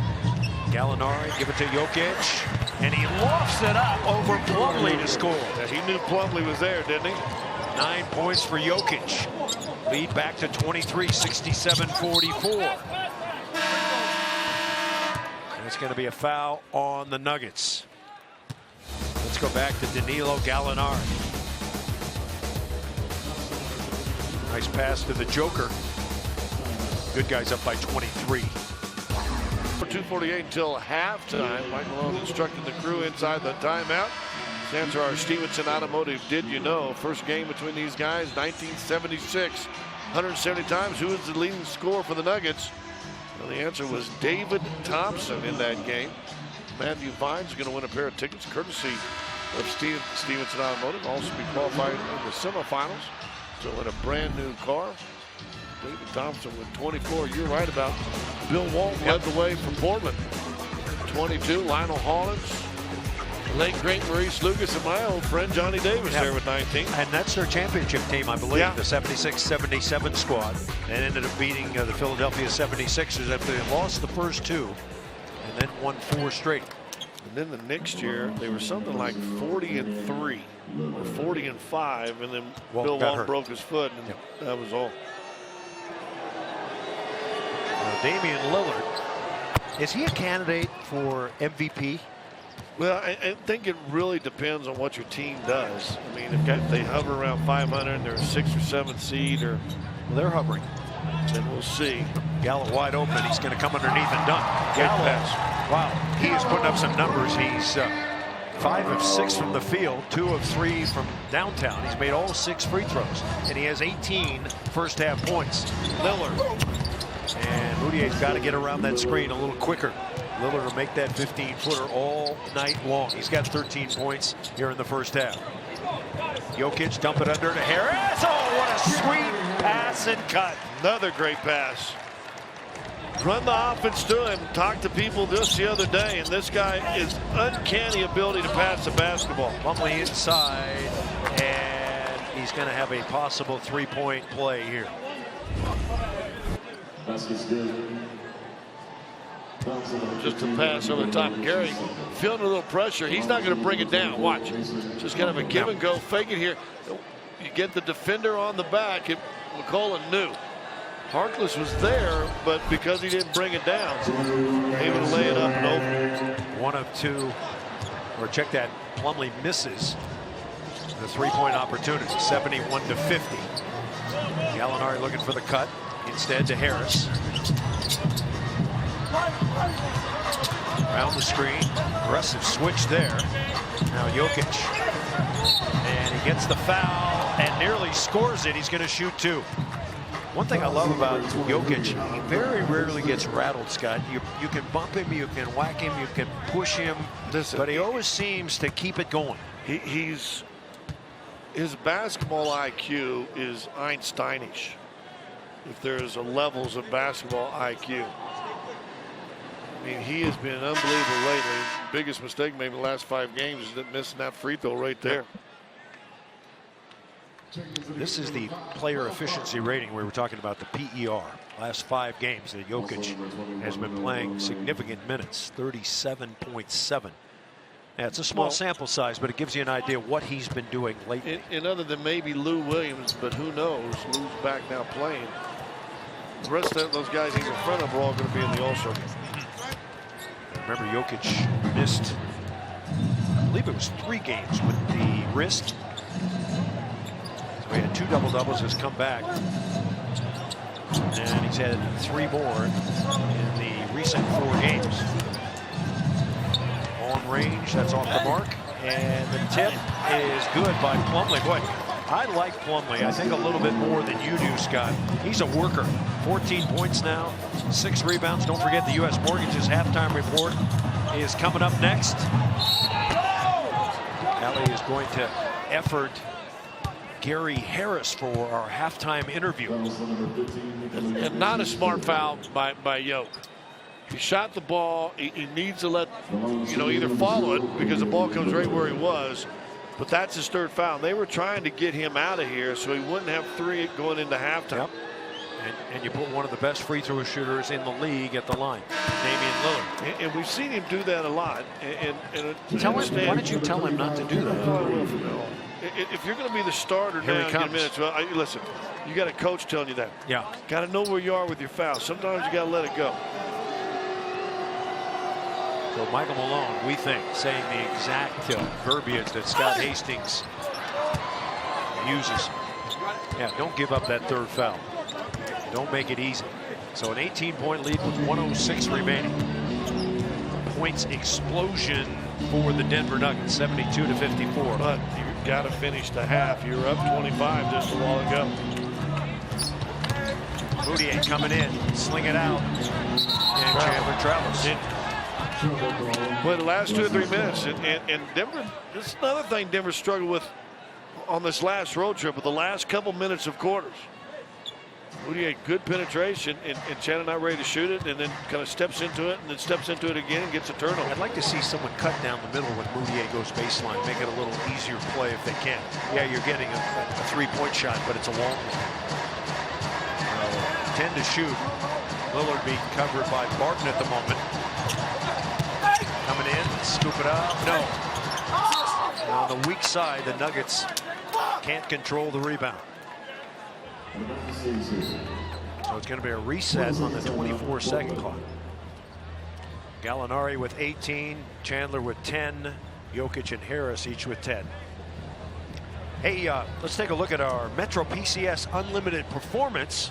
Gallinari, give it to Jokic, and he lofts it up over Plumlee to score. Yeah, he knew Plumlee was there, didn't he? 9 points for Jokic. Lead back to 23, 67-44. And it's going to be a foul on the Nuggets. Let's go back to Danilo Gallinari. Nice pass to the Joker. Good guys up by 23. 2:48 until halftime. Mike Malone instructed the crew inside the timeout. Santar Stevenson Automotive, did you know? First game between these guys, 1976. 170 times. Who is the leading scorer for the Nuggets? Well, the answer was David Thompson in that game. Matthew Vines is going to win a pair of tickets courtesy of Stevenson Automotive. Also be qualified in the semifinals to win a brand new car. David Thompson with 24. You're right about Bill Walton led the way for Portland. 22. Lionel Hollins, late great Maurice Lucas, and my old friend Johnny Davis there with 19. And that's their championship team, I believe, the 76-77 squad. And ended up beating the Philadelphia 76ers after they lost the first 2 and then won 4 straight. And then the next year, they were something like 40-3 or 40-5, and then Bill Walton broke his foot, and that was all. Damian Lillard, is he a candidate for MVP? Well, I think it really depends on what your team does. I mean, if they hover around 500 and they're a 6th or 7th seed, or they're hovering, then we'll see. Gallo wide open. He's going to come underneath and dunk. Gallo, wow, he is putting up some numbers. He's 5 of 6 from the field, 2 of 3 from downtown. He's made all 6 free throws, and he has 18 first half points. Lillard. And Moutier's got to get around that screen a little quicker. Lillard will make that 15-footer all night long. He's got 13 points here in the first half. Jokic dump it under to Harris. Oh, what a sweet pass and cut. Another great pass. Run the offense to him. Talked to people just the other day, and this guy is uncanny ability to pass the basketball. Plumlee inside, and he's going to have a possible 3-point play here. Just a pass over the top. Gary feeling a little pressure. He's not going to bring it down. Watch. Just kind of a give and go. Fake it here. You get the defender on the back. McCullough knew. Harkless was there, but because he didn't bring it down, able to lay it up and over. 1 of 2. Or check that. Plumlee misses the 3-point opportunity. 71-50. Gallinari looking for the cut. Instead to Harris. Around the screen. Aggressive switch there. Now Jokic. And he gets the foul and nearly scores it. He's going to shoot 2. One thing I love about Jokic, he very rarely gets rattled, Scott. You can bump him, you can whack him, you can push him, but he always seems to keep it going. His basketball IQ is Einsteinish. If there's a levels of basketball IQ. I mean, he has been unbelievable lately. Biggest mistake maybe in the last 5 games is missing that free throw right there. This is the player efficiency rating. We were talking about the PER. Last 5 games that Jokic has been playing significant minutes, 37.7. Yeah, it's a small sample size, but it gives you an idea what he's been doing lately. And other than maybe Lou Williams, but who knows? Lou's back now playing. The rest of those guys he's in front of are all going to be in the All-Star game. Remember, Jokic missed, I believe it was 3 games with the wrist. So he had 2 double-doubles, has come back. And he's had 3 more in the recent 4 games. On range, that's off the mark. And the tip is good by Plumlee. Boy, I like Plumlee, I think, a little bit more than you do, Scott. He's a worker. 14 points now, 6 rebounds. Don't forget the U.S. Mortgage's halftime report is coming up next. Allie is going to effort Gary Harris for our halftime interview. And not a smart foul by Yoke. He shot the ball. He needs to let, either follow it because the ball comes right where he was. But that's his 3rd foul. They were trying to get him out of here so he wouldn't have 3 going into halftime. Yep. And you put one of the best free throw shooters in the league at the line, Damian Lillard. And we've seen him do that a lot. Why did you tell him not to do that? If you're going to be the starter Here now he in comes. minutes, listen, you got a coach telling you that. Yeah. Got to know where you are with your foul. Sometimes you got to let it go. So Michael Malone, we think, saying the exact verbiage that Scott Hastings uses. Yeah, don't give up that 3rd foul. Don't make it easy. So an 18-point lead with 1:06 remaining. Points explosion for the Denver Nuggets, 72-54. But you've got to finish the half. You were up 25 just a while ago. Moutier coming in, sling it out, and Chandler travels. Well, the last 2 or 3 minutes, and Denver, this is another thing Denver struggled with on this last road trip with the last couple minutes of quarters. Moutier, good penetration, and Chandler not ready to shoot it, and then kind of steps into it, and then steps into it again and gets a turnover. I'd like to see someone cut down the middle when Moutier goes baseline, make it a little easier play if they can. Yeah, you're getting a 3-point shot, but it's a long one. 10 to shoot. Lillard being covered by Barton at the moment. Coming in, scoop it up. No. And on the weak side, the Nuggets can't control the rebound. So it's going to be a reset on the 24-second clock. Gallinari with 18, Chandler with 10, Jokic and Harris each with 10. Hey, let's take a look at our Metro PCS Unlimited Performance.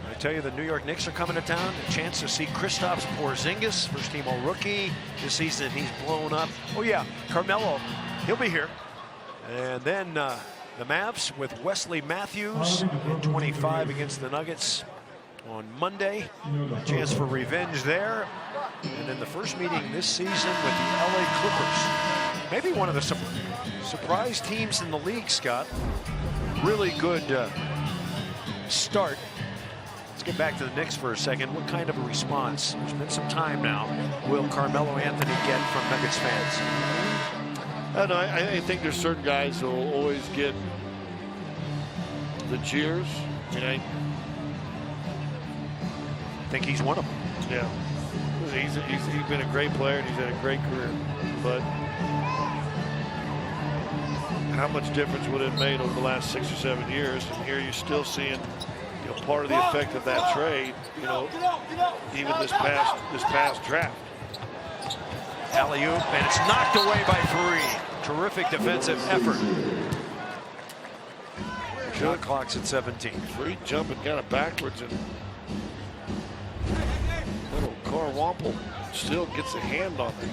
I tell you, the New York Knicks are coming to town. A chance to see Kristaps Porzingis, first-team All-Rookie. This season, he's blown up. Oh, yeah, Carmelo, he'll be here. And then the Mavs with Wesley Matthews in 25 against the Nuggets on Monday. A chance for revenge there. And then the first meeting this season with the LA Clippers. Maybe one of the surprise teams in the league, Scott. Really good start. Let's get back to the Knicks for a second. What kind of a response? There's been some time now. Will Carmelo Anthony get from Nuggets fans? I think there's certain guys who will always get the cheers. I think he's one of them. Yeah. He's been a great player and he's had a great career. But how much difference would it have made over the last 6 or 7 years? And here you're still seeing part of the effect of that trade, even this past draft. Alley-oop, and it's knocked away by Fareed. Terrific defensive effort. Shot clock's at 17. Fareed jumping kind of backwards, and little Carwample still gets a hand on it.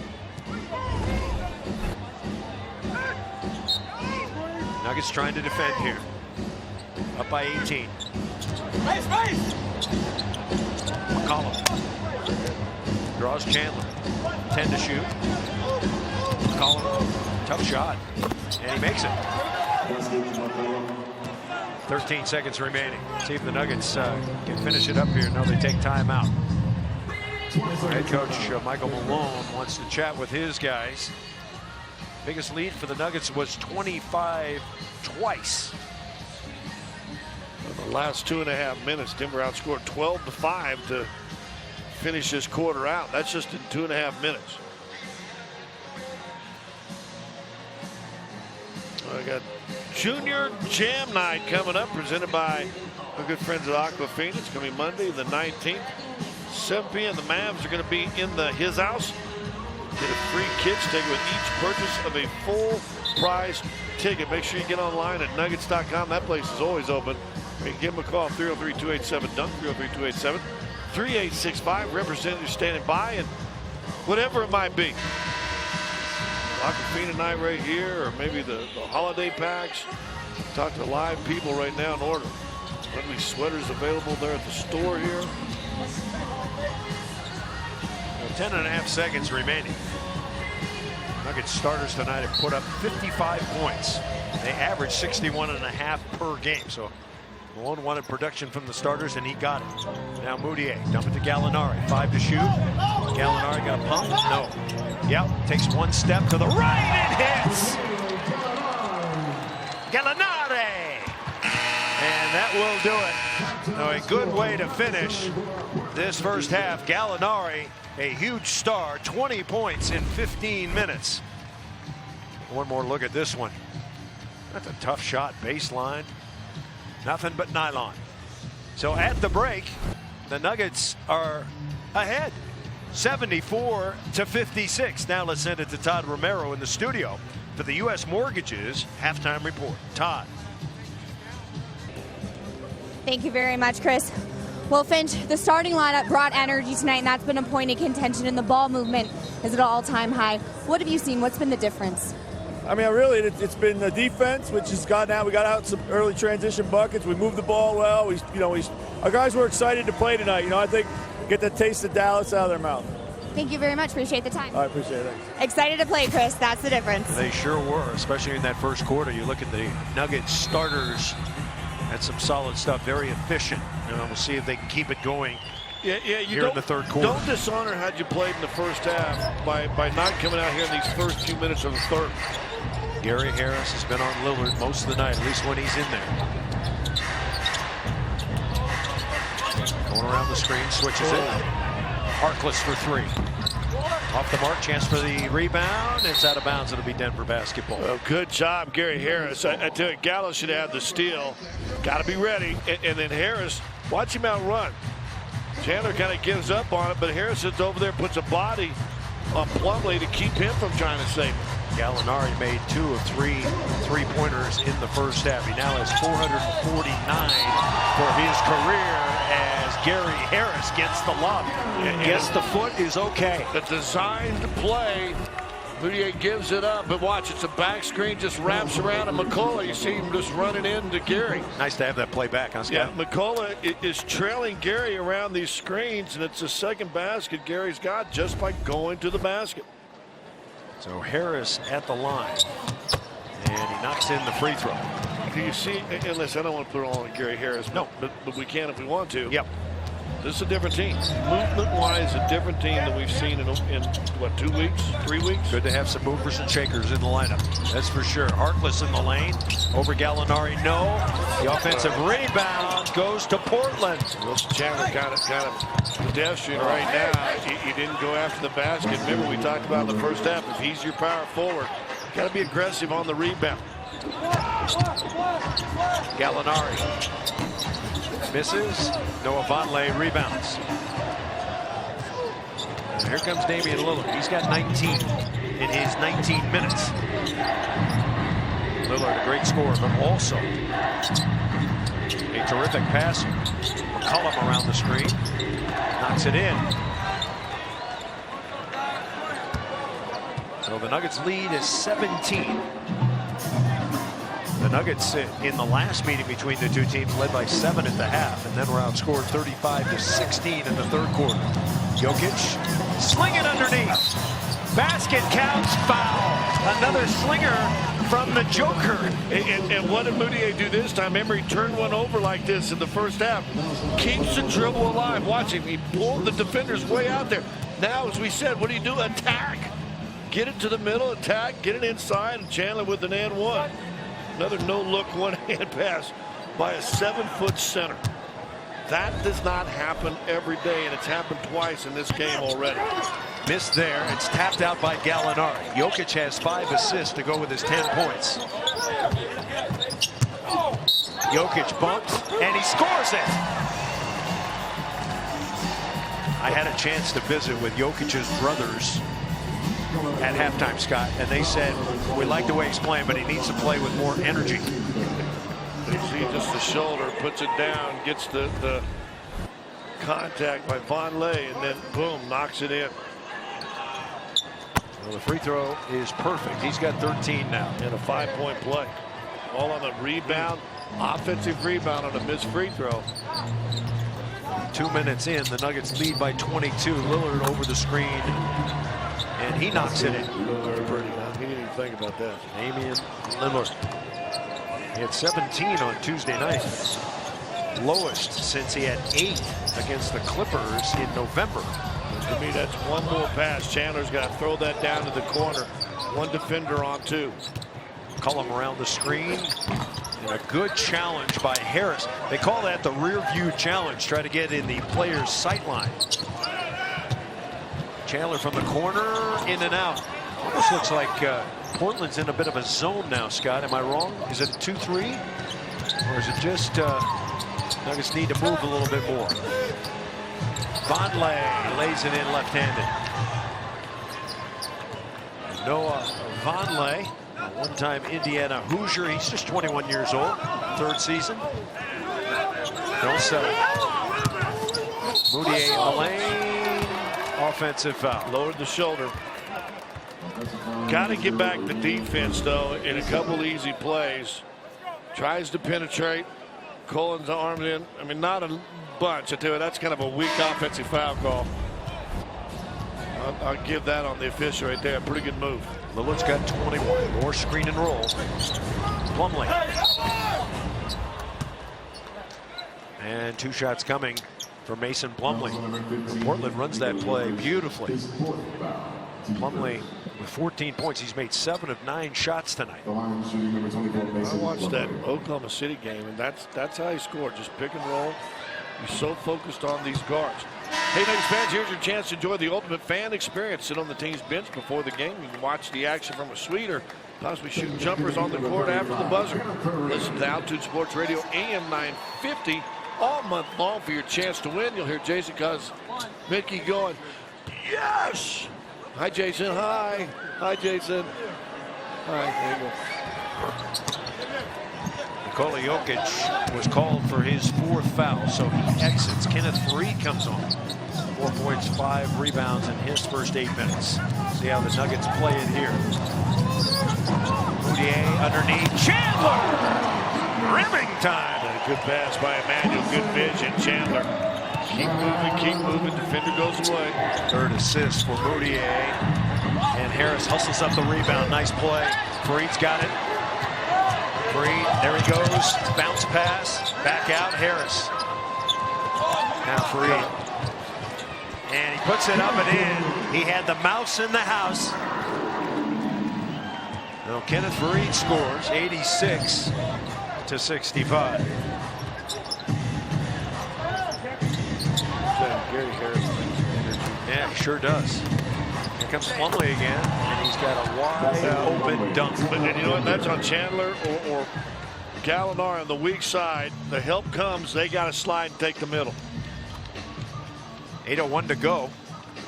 Nuggets trying to defend here. Up by 18. McCollum draws Chandler. 10 to shoot. McCollum, tough shot, and he makes it. 13 seconds remaining. See if the Nuggets can finish it up here. No, they take time out. Head coach Michael Malone wants to chat with his guys. Biggest lead for the Nuggets was 25 twice. In the last 2.5 minutes, Denver outscored 12-5 to finish this quarter out. That's just in 2.5 minutes. I got Junior Jam Night coming up, presented by our good friends at Aquafina. It's going to be Monday, the 19th, 7 p.m. The Mavs are going to be in his house. Get a free kids ticket with each purchase of a full price ticket. Make sure you get online at nuggets.com. That place is always open. You can give them a call, 303-287-DUNK, 303-287-3865. Representatives standing by, and whatever it might be. Aquafina night right here, or maybe the holiday packs. Talk to live people right now in order. Ugly sweaters available there at the store here. 10.5 seconds remaining. Nuggets starters tonight have put up 55 points. They average 61.5 per game. So Malone wanted production from the starters, and he got it. Now Mudiay, dump it to Gallinari. 5 to shoot. Gallinari got pumped? No. Yep, takes one step to the right and hits. Gallinari. And that will do it. Now, a good way to finish this first half. Gallinari, a huge star, 20 points in 15 minutes. One more look at this one. That's a tough shot, baseline. Nothing but nylon. So at the break, the Nuggets are ahead, 74-56. Now let's send it to Todd Romero in the studio for the U.S. Mortgages halftime report. Todd. Thank you very much, Chris. Well, Finch, the starting lineup brought energy tonight, and that's been a point of contention, and the ball movement is at an all-time high. What have you seen? What's been the difference? I mean, really, it's been the defense, which has gotten out. We got out some early transition buckets. We moved the ball well. Our guys were excited to play tonight. I think get the taste of Dallas out of their mouth. Thank you very much. Appreciate the time. I appreciate it. Excited to play, Chris. That's the difference. They sure were, especially in that first quarter. You look at the Nuggets starters. That's some solid stuff. Very efficient. We'll see if they can keep it going. You here in the third quarter. Don't dishonor how you played in the first half by not coming out here in these first few minutes of the third. Gary Harris has been on Lillard most of the night, at least when he's in there. Going around the screen, switches it. Harkless for 3. Off the mark, chance for the rebound. It's out of bounds. It'll be Denver basketball. Well, good job, Gary Harris. I tell you, Gallo should have the steal. Got to be ready. And then Harris, watch him outrun. Chandler kind of gives up on it, but Harris sits over there, puts a body on Plumlee to keep him from trying to save him. Gallinari made 2 of 3 three-pointers in the first half. He now has 449 for his career as Gary Harris gets the lob. Gets the foot is okay. The designed play. Mudiay gives it up, but watch, it's a back screen, just wraps around, and McCullough, you see him just running into Gary. Nice to have that play back, huh, Scott? Yeah, McCullough is trailing Gary around these screens, and it's the second basket Gary's got just by going to the basket. So Harris at the line, and he knocks in the free throw. Do you see, and listen, I don't want to put it all on Gary Harris, no, but we can if we want to. Yep. This is a different team. Movement-wise, a different team than we've seen in what, 2 weeks, 3 weeks? Good to have some movers and shakers in the lineup. That's for sure. Harkless in the lane. Over Gallinari, no. The offensive rebound goes to Portland. Wilson Chandler kind of pedestrian right now. He didn't go after the basket. Remember, we talked about in the first half, if he's your power forward, got to be aggressive on the rebound. Gallinari misses. Noah Vonleh rebounds. And here comes Damian Lillard. He's got 19 in his 19 minutes. Lillard, a great scorer, but also a terrific passer. McCollum around the screen. Knocks it in. So the Nuggets lead is 17. The Nuggets in the last meeting between the two teams led by 7 at the half, and then were outscored 35-16 in the third quarter. Jokic, sling it underneath. Basket counts, foul. Another slinger from the Joker. And what did Mudiay do this time? Remember, he turned one over like this in the first half. Keeps the dribble alive. Watch him. He pulled the defenders way out there. Now, as we said, what do you do? Attack. Get it to the middle, attack, get it inside, and Chandler with an and one. Another no-look one-hand pass by a 7-foot center. That does not happen every day, and it's happened twice in this game already. Missed there. It's tapped out by Gallinari. Jokic has 5 assists to go with his 10 points. Jokic bumped, and he scores it. I had a chance to visit with Jokic's brothers at halftime, Scott, and they said, we like the way he's playing, but he needs to play with more energy. You see just the shoulder, puts it down, gets the contact by Vonleh, and then boom, knocks it in. Well, the free throw is perfect. He's got 13 now. And a 5-point play. All on a rebound, offensive rebound on a missed free throw. 2 minutes in, the Nuggets lead by 22. Lillard over the screen, and he knocks it in. Very pretty, huh? He didn't even think about that. Damian Lillard. He had 17 on Tuesday night. Lowest since he had 8 against the Clippers in November. To me, that's one more pass. Chandler's got to throw that down to the corner. One defender on 2. McCollum around the screen. And a good challenge by Harris. They call that the rear view challenge. Try to get in the player's sight line. Chandler from the corner, in and out. Almost looks like Portland's in a bit of a zone now, Scott. Am I wrong? Is it a 2-3? Or is it just Nuggets need to move a little bit more? Vonleh lays it in left-handed. Noah Vonleh, a one-time Indiana Hoosier. He's just 21 years old, 3rd season. Don't settle. Moutier in the lane. Offensive foul. Lowered the shoulder. Got to get back to defense, though, in a couple easy plays. Tries to penetrate. Collins armed in. I mean, not a bunch. I tell you, that's kind of a weak offensive foul call. I'll give that on the official right there. Pretty good move. Lillard's got 21. More screen and roll. Plumlee. And 2 shots coming for Mason Plumlee. Portland runs that play beautifully. Plumlee with 14 points. He's made 7 of 9 shots tonight. I watched that Oklahoma City game, and that's how he scored. Just pick and roll. He's so focused on these guards. Hey, Nuggets fans, here's your chance to enjoy the ultimate fan experience. Sit on the team's bench before the game. You can watch the action from a suite or possibly shoot jumpers on the court after the buzzer. Listen to Altitude Sports Radio AM 950 all month long for your chance to win. You'll hear Jason Kosmicki going, yes! Hi, Jason. Hi. Hi, Jason. Hi. There you go. Nikola Jokic was called for his 4th foul, so he exits. Kenneth Faried comes on. 4 points, 5 rebounds in his first 8 minutes. See how the Nuggets play it here. Moutier underneath. Chandler! Rimming time. And a good pass by Emmanuel. Good vision. Chandler. Keep moving, keep moving. Defender goes away. 3rd assist for Moutier. And Harris hustles up the rebound. Nice play. Faried's got it. Faried, there he goes. Bounce pass. Back out. Harris. Now Faried. And he puts it up and in. He had the mouse in the house. Now Kenneth Faried scores 86 to 65. Gary Harris. Yeah, he sure does. Here comes Plumlee again, and he's got a wide open dunk. And you know what? That's on Chandler or Gallinari on the weak side. The help comes. They got to slide and take the middle. 8:01 to go.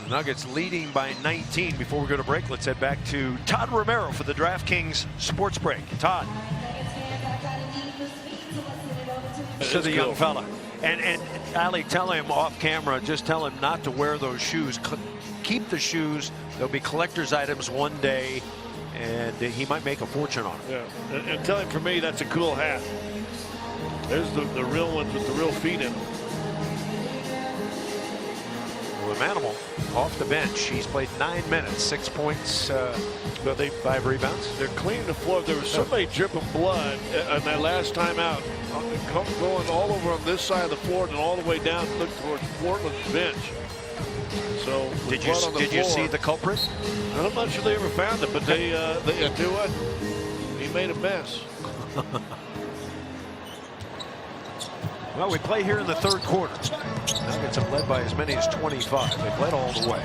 The Nuggets leading by 19. Before we go to break, let's head back to Todd Romero for the DraftKings Sports Break. Todd. To the young fella. And Ali, tell him off camera, just tell him not to wear those shoes. Keep the shoes. They'll be collector's items one day, and he might make a fortune on them. Yeah, and tell him for me, that's a cool hat. There's the real ones with the real feet in them. Well, Manimal off the bench. He's played 9 minutes, 6 points, 5 rebounds. They're cleaning the floor. There was somebody dripping blood on that last time out, going all over on this side of the floor and all the way down, look towards Portland's bench. So did you see the culprit? I'm not sure they ever found it, but they do what? He made a mess. Well, we play here in the 3rd quarter. Nuggets have led by as many as 25. They've led all the way.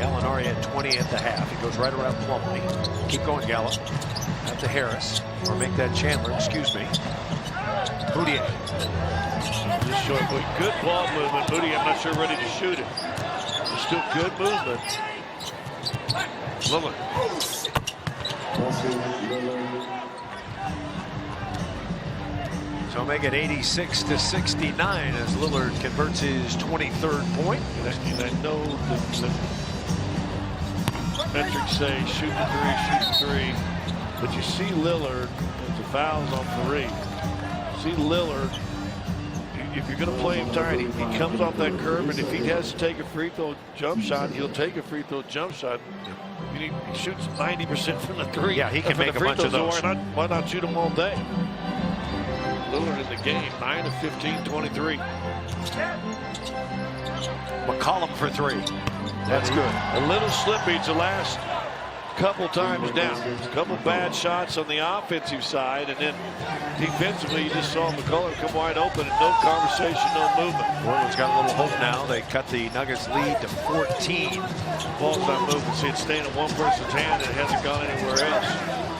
Gallinari had 20 at the half. He goes right around Plumlee. Keep going, Gallup. Out to Harris. Or make that Chandler, excuse me. Moutier. Just short, but good ball movement. Moutier, I'm not sure ready to shoot it. Still good movement. Lillard. So make it 86 to 69 as Lillard converts his 23rd point. And I know that metrics say shoot the three. But you see Lillard, with the fouls on Fareed. See Lillard, if you're going to play him tight, he comes off that curve, and if he has to take a free throw jump shot, he'll take a free throw jump shot. He shoots 90% from the three. Yeah, he can make a bunch of those. Why not shoot them all day? Lillard in the game, 9 of 15, 23. McCollum for 3. That's good. A little slippage the last couple times down. A couple bad shots on the offensive side, and then defensively you just saw McCollum come wide open and no conversation, no movement. Portland's got a little hope now. They cut the Nuggets lead to 14. Ball's not moving. See, it's staying in one person's hand and it hasn't gone anywhere else.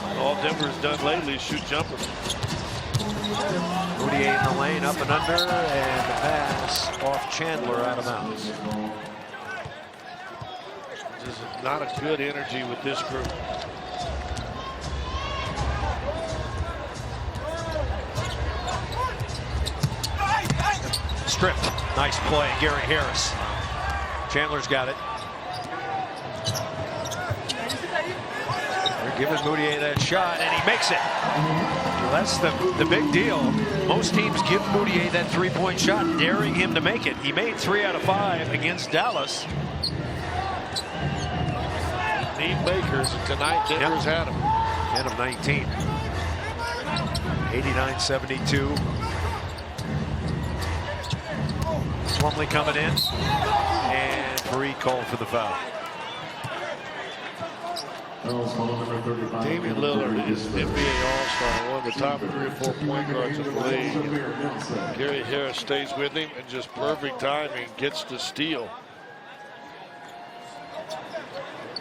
And all Denver's done lately is shoot jumpers. Moutier in the lane, up and under, and the pass off Chandler out of bounds. This is not a good energy with this group. Stripped. Nice play, Gary Harris. Chandler's got it. They're giving Moutier that shot, and he makes it. Well, that's the big deal. Most teams give Moutier that three-point shot, daring him to make it. He made 3 out of 5 against Dallas. Need makers, and tonight Denver's had them. 10 of 19. 89-72. Plumlee coming in, and Fareed called for the foul. Damian Lillard is an NBA All-Star, one of the top 3 or 4 point guards in the league. Gary Harris stays with him, and just perfect timing, gets the steal.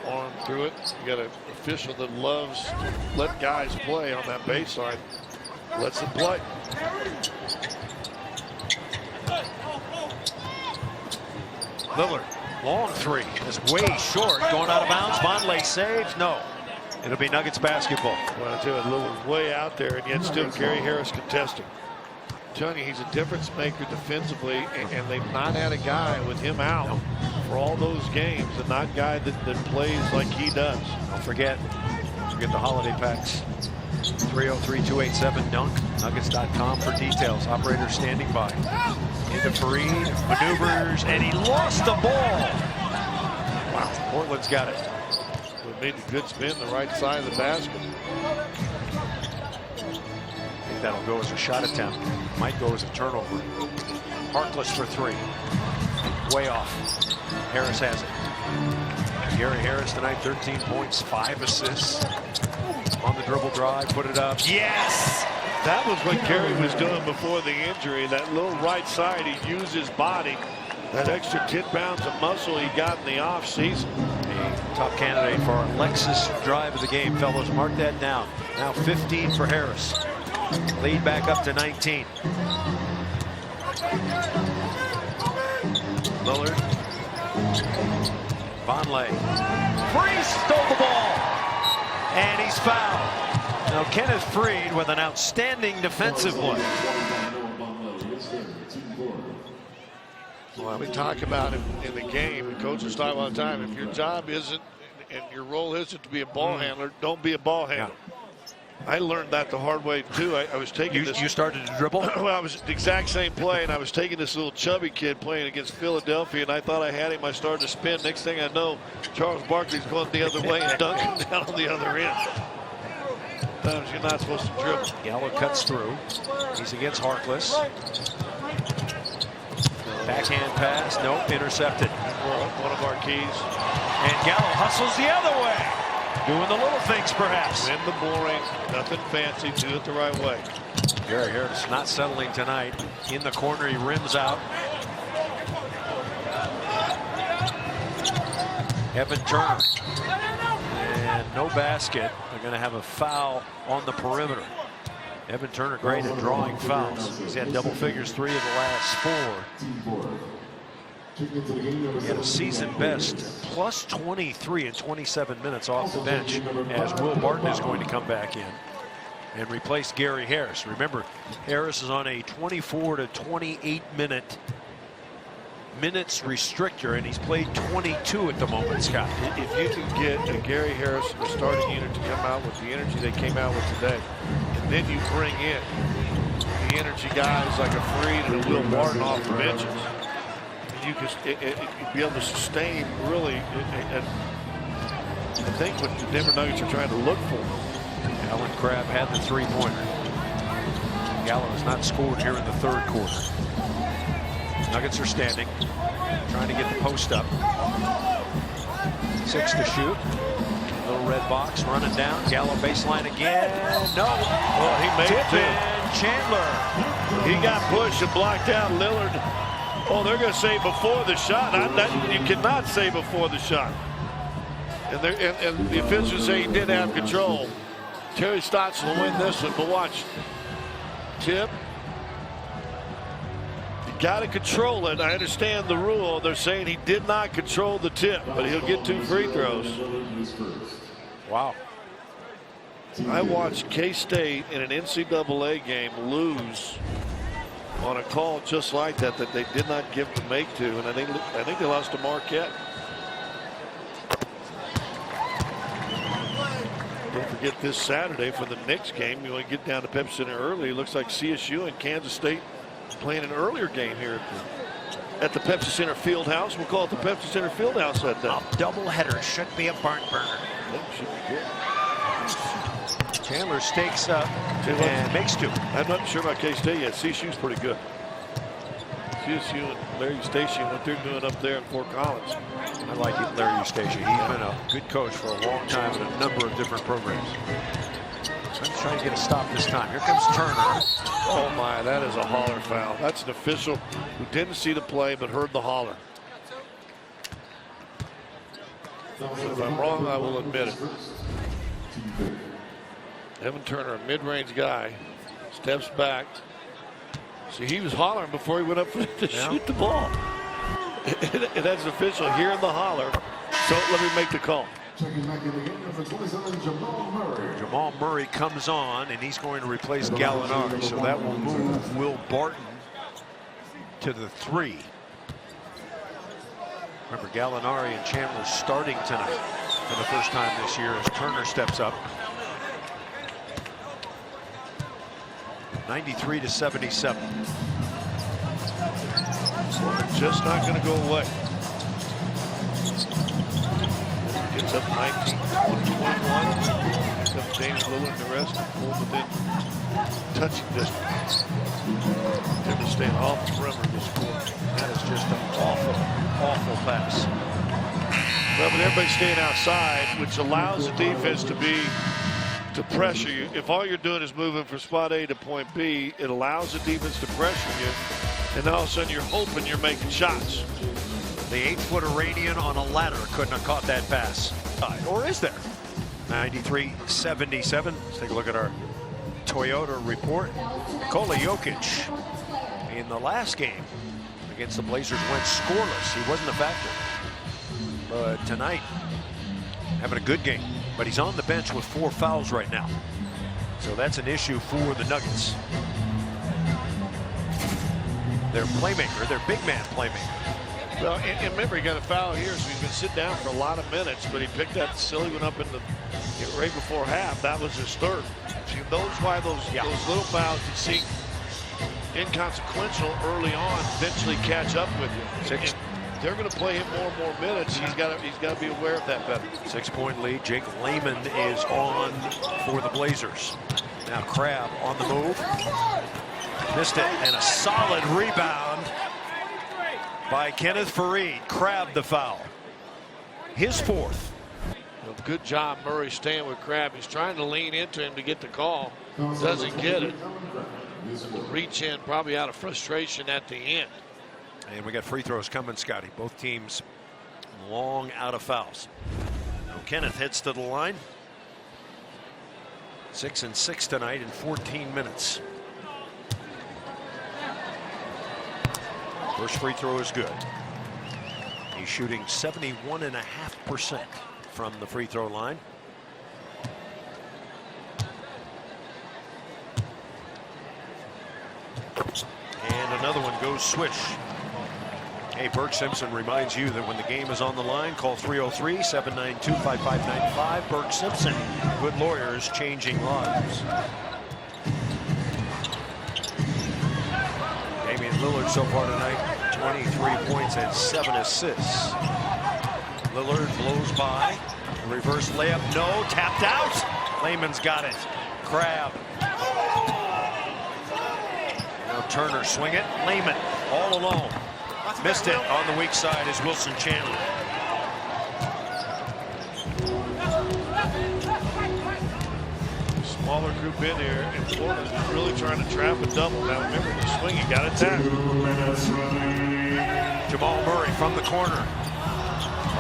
Arm through it. You got an official that loves to let guys play on that baseline. Lets them play. Lillard, long 3, is way short, going out of bounds. Vonleh saves, no. It'll be Nuggets basketball. Well, I tell you, Lillard's way out there, and yet still Gary Harris contesting. I'm telling you, he's a difference maker defensively, and they've not had a guy with him out for all those games, and not a guy that plays like he does. Don't forget the holiday packs. 303-287-DUNK, Nuggets.com for details. Operator standing by. Into Fareed, maneuvers, and he lost the ball. Wow, Portland's got it. It made a good spin the right side of the basket. I think that'll go as a shot attempt. Might go as a turnover. Harkless for 3. Way off. Harris has it. Gary Harris tonight, 13 points, 5 assists. On the dribble drive, put it up. Yes! That was what Gary was doing before the injury. That little right side, he used his body. That extra 10 pounds of muscle he got in the offseason. A top candidate for our Lexus drive of the game. Fellows, mark that down. Now 15 for Harris. Lead back up to 19. Lillard. Vonleh. Freeze stole the ball. And he's fouled. Now Kenneth Fareed with an outstanding defensive look. Well, we talk about it in the game, and coaches talk all the time. If your job isn't, and your role isn't to be a ball handler, don't be a ball handler. Yeah. I learned that the hard way too. I was taking this. You started to dribble? Well, I was the exact same play, and I was taking this little chubby kid playing against Philadelphia, and I thought I had him. I started to spin. Next thing I know, Charles Barkley's going the other way and dunking down on the other end. Sometimes you're not supposed to dribble. Gallo cuts through. He's against Harkless. Backhand pass. Nope, intercepted. One of our keys. And Gallo hustles the other way. Doing the little things, perhaps. Win the boring, nothing fancy, do it the right way. Gary Harris not settling tonight. In the corner, he rims out. Evan Turner. And no basket. They're going to have a foul on the perimeter. Evan Turner great at drawing fouls. He's had double figures 3 of the last 4. He had a season best plus 23 in 27 minutes off the bench, as Will Barton is going to come back in and replace Gary Harris. Remember, Harris is on a 24 to 28 minute minutes restrictor, and he's played 22 at the moment, Scott. If you can get a Gary Harris and the starting unit to come out with the energy they came out with today, and then you bring in the energy guys like a Freed and a Will Barton off the benches, you can be able to sustain really. And I think what the Denver Nuggets are trying to look for. Allen Crabbe had the three-pointer. Gallo has not scored here in the third quarter. Nuggets are standing, trying to get the post up. 6 to shoot. Little red box running down. Gallo baseline again. No. Well, he made it too. Chandler. He got pushed and blocked out. Lillard. Oh, they're going to say before the shot. You cannot say before the shot. And the officials say he did have control. Terry Stotts will win this one, but watch. Tip. You got to control it. I understand the rule. They're saying he did not control the tip, but he'll get 2 free throws. Wow. I watched K-State in an NCAA game lose on a call just like that they did not give the make to, and I think they lost to Marquette. Don't forget this Saturday for the Knicks game. You want to get down to Pepsi Center early. It looks like CSU and Kansas State playing an earlier game here at the Pepsi Center Fieldhouse. We'll call it the Pepsi Center Fieldhouse that day. Double header should be a barn burner. That should be good. Chandler stakes up and makes 2. I'm not sure about K-State yet. CSU's pretty good. CSU and Larry Eustace, what they're doing up there in Fort Collins. I like Larry Eustace. He's been a good coach for a long time in a number of different programs. So I'm trying to get a stop this time. Here comes Turner. Oh my, that is a holler foul. That's an official who didn't see the play but heard the holler. If I'm wrong, I will admit it. Evan Turner, a mid-range guy, steps back. See, he was hollering before he went up to shoot the ball. And that's an official hearing the holler. So let me make the call. Jamal Murray comes on, and he's going to replace Gallinari. So that will move Will Barton to the 3. Remember, Gallinari and Chandler starting tonight for the first time this year as Turner steps up. 93 to 77. Just not going to go away. Gets up 19, 21. Gets up James Lillard and the rest pulled within touching distance. They're just staying off the perimeter to score. That is just an awful pass. Well, but everybody's staying outside, which allows the defense to pressure you. If all you're doing is moving from spot A to point B, it allows the defense to pressure you, and then all of a sudden you're hoping you're making shots. The 8-foot Iranian on a ladder couldn't have caught that pass. Or is there? 93-77. Let's take a look at our Toyota report. Nikola Jokic in the last game against the Blazers went scoreless. He wasn't a factor. But tonight, having a good game. But he's on the bench with 4 fouls right now. So that's an issue for the Nuggets. Their playmaker, their big man playmaker. Well, and remember, he got a foul here, so he's been sitting down for a lot of minutes, but he picked that silly one up in the right before half. That was his third. So those little fouls you see inconsequential early on eventually catch up with you. And they're going to play him more and more minutes. He's got to be aware of that better. 6-point lead. Jake Layman is on for the Blazers. Now Crabbe on the move. Missed it, and a solid rebound by Kenneth Faried. Crabbe the foul. His 4th. Well, good job Murray staying with Crabbe. He's trying to lean into him to get the call. Doesn't get it. Reach in probably out of frustration at the end. And we got free throws coming, Scotty. Both teams long out of fouls. Now Kenneth heads to the line. 6 and 6 tonight in 14 minutes. First free throw is good. He's shooting 71.5% from the free throw line. And another one goes swish. Hey, Burke Simpson reminds you that when the game is on the line, call 303-792-5595. Burke Simpson, good lawyers changing lives. Damian Lillard so far tonight, 23 points and 7 assists. Lillard blows by. The reverse layup, no, tapped out. Layman's got it. Crab. Now Turner swing it. Layman all alone. Missed it on the weak side is Wilson Chandler. Smaller group in here, and Florida's really trying to trap a double. Now remember, the swing, you got it tapped. Jamal Murray from the corner.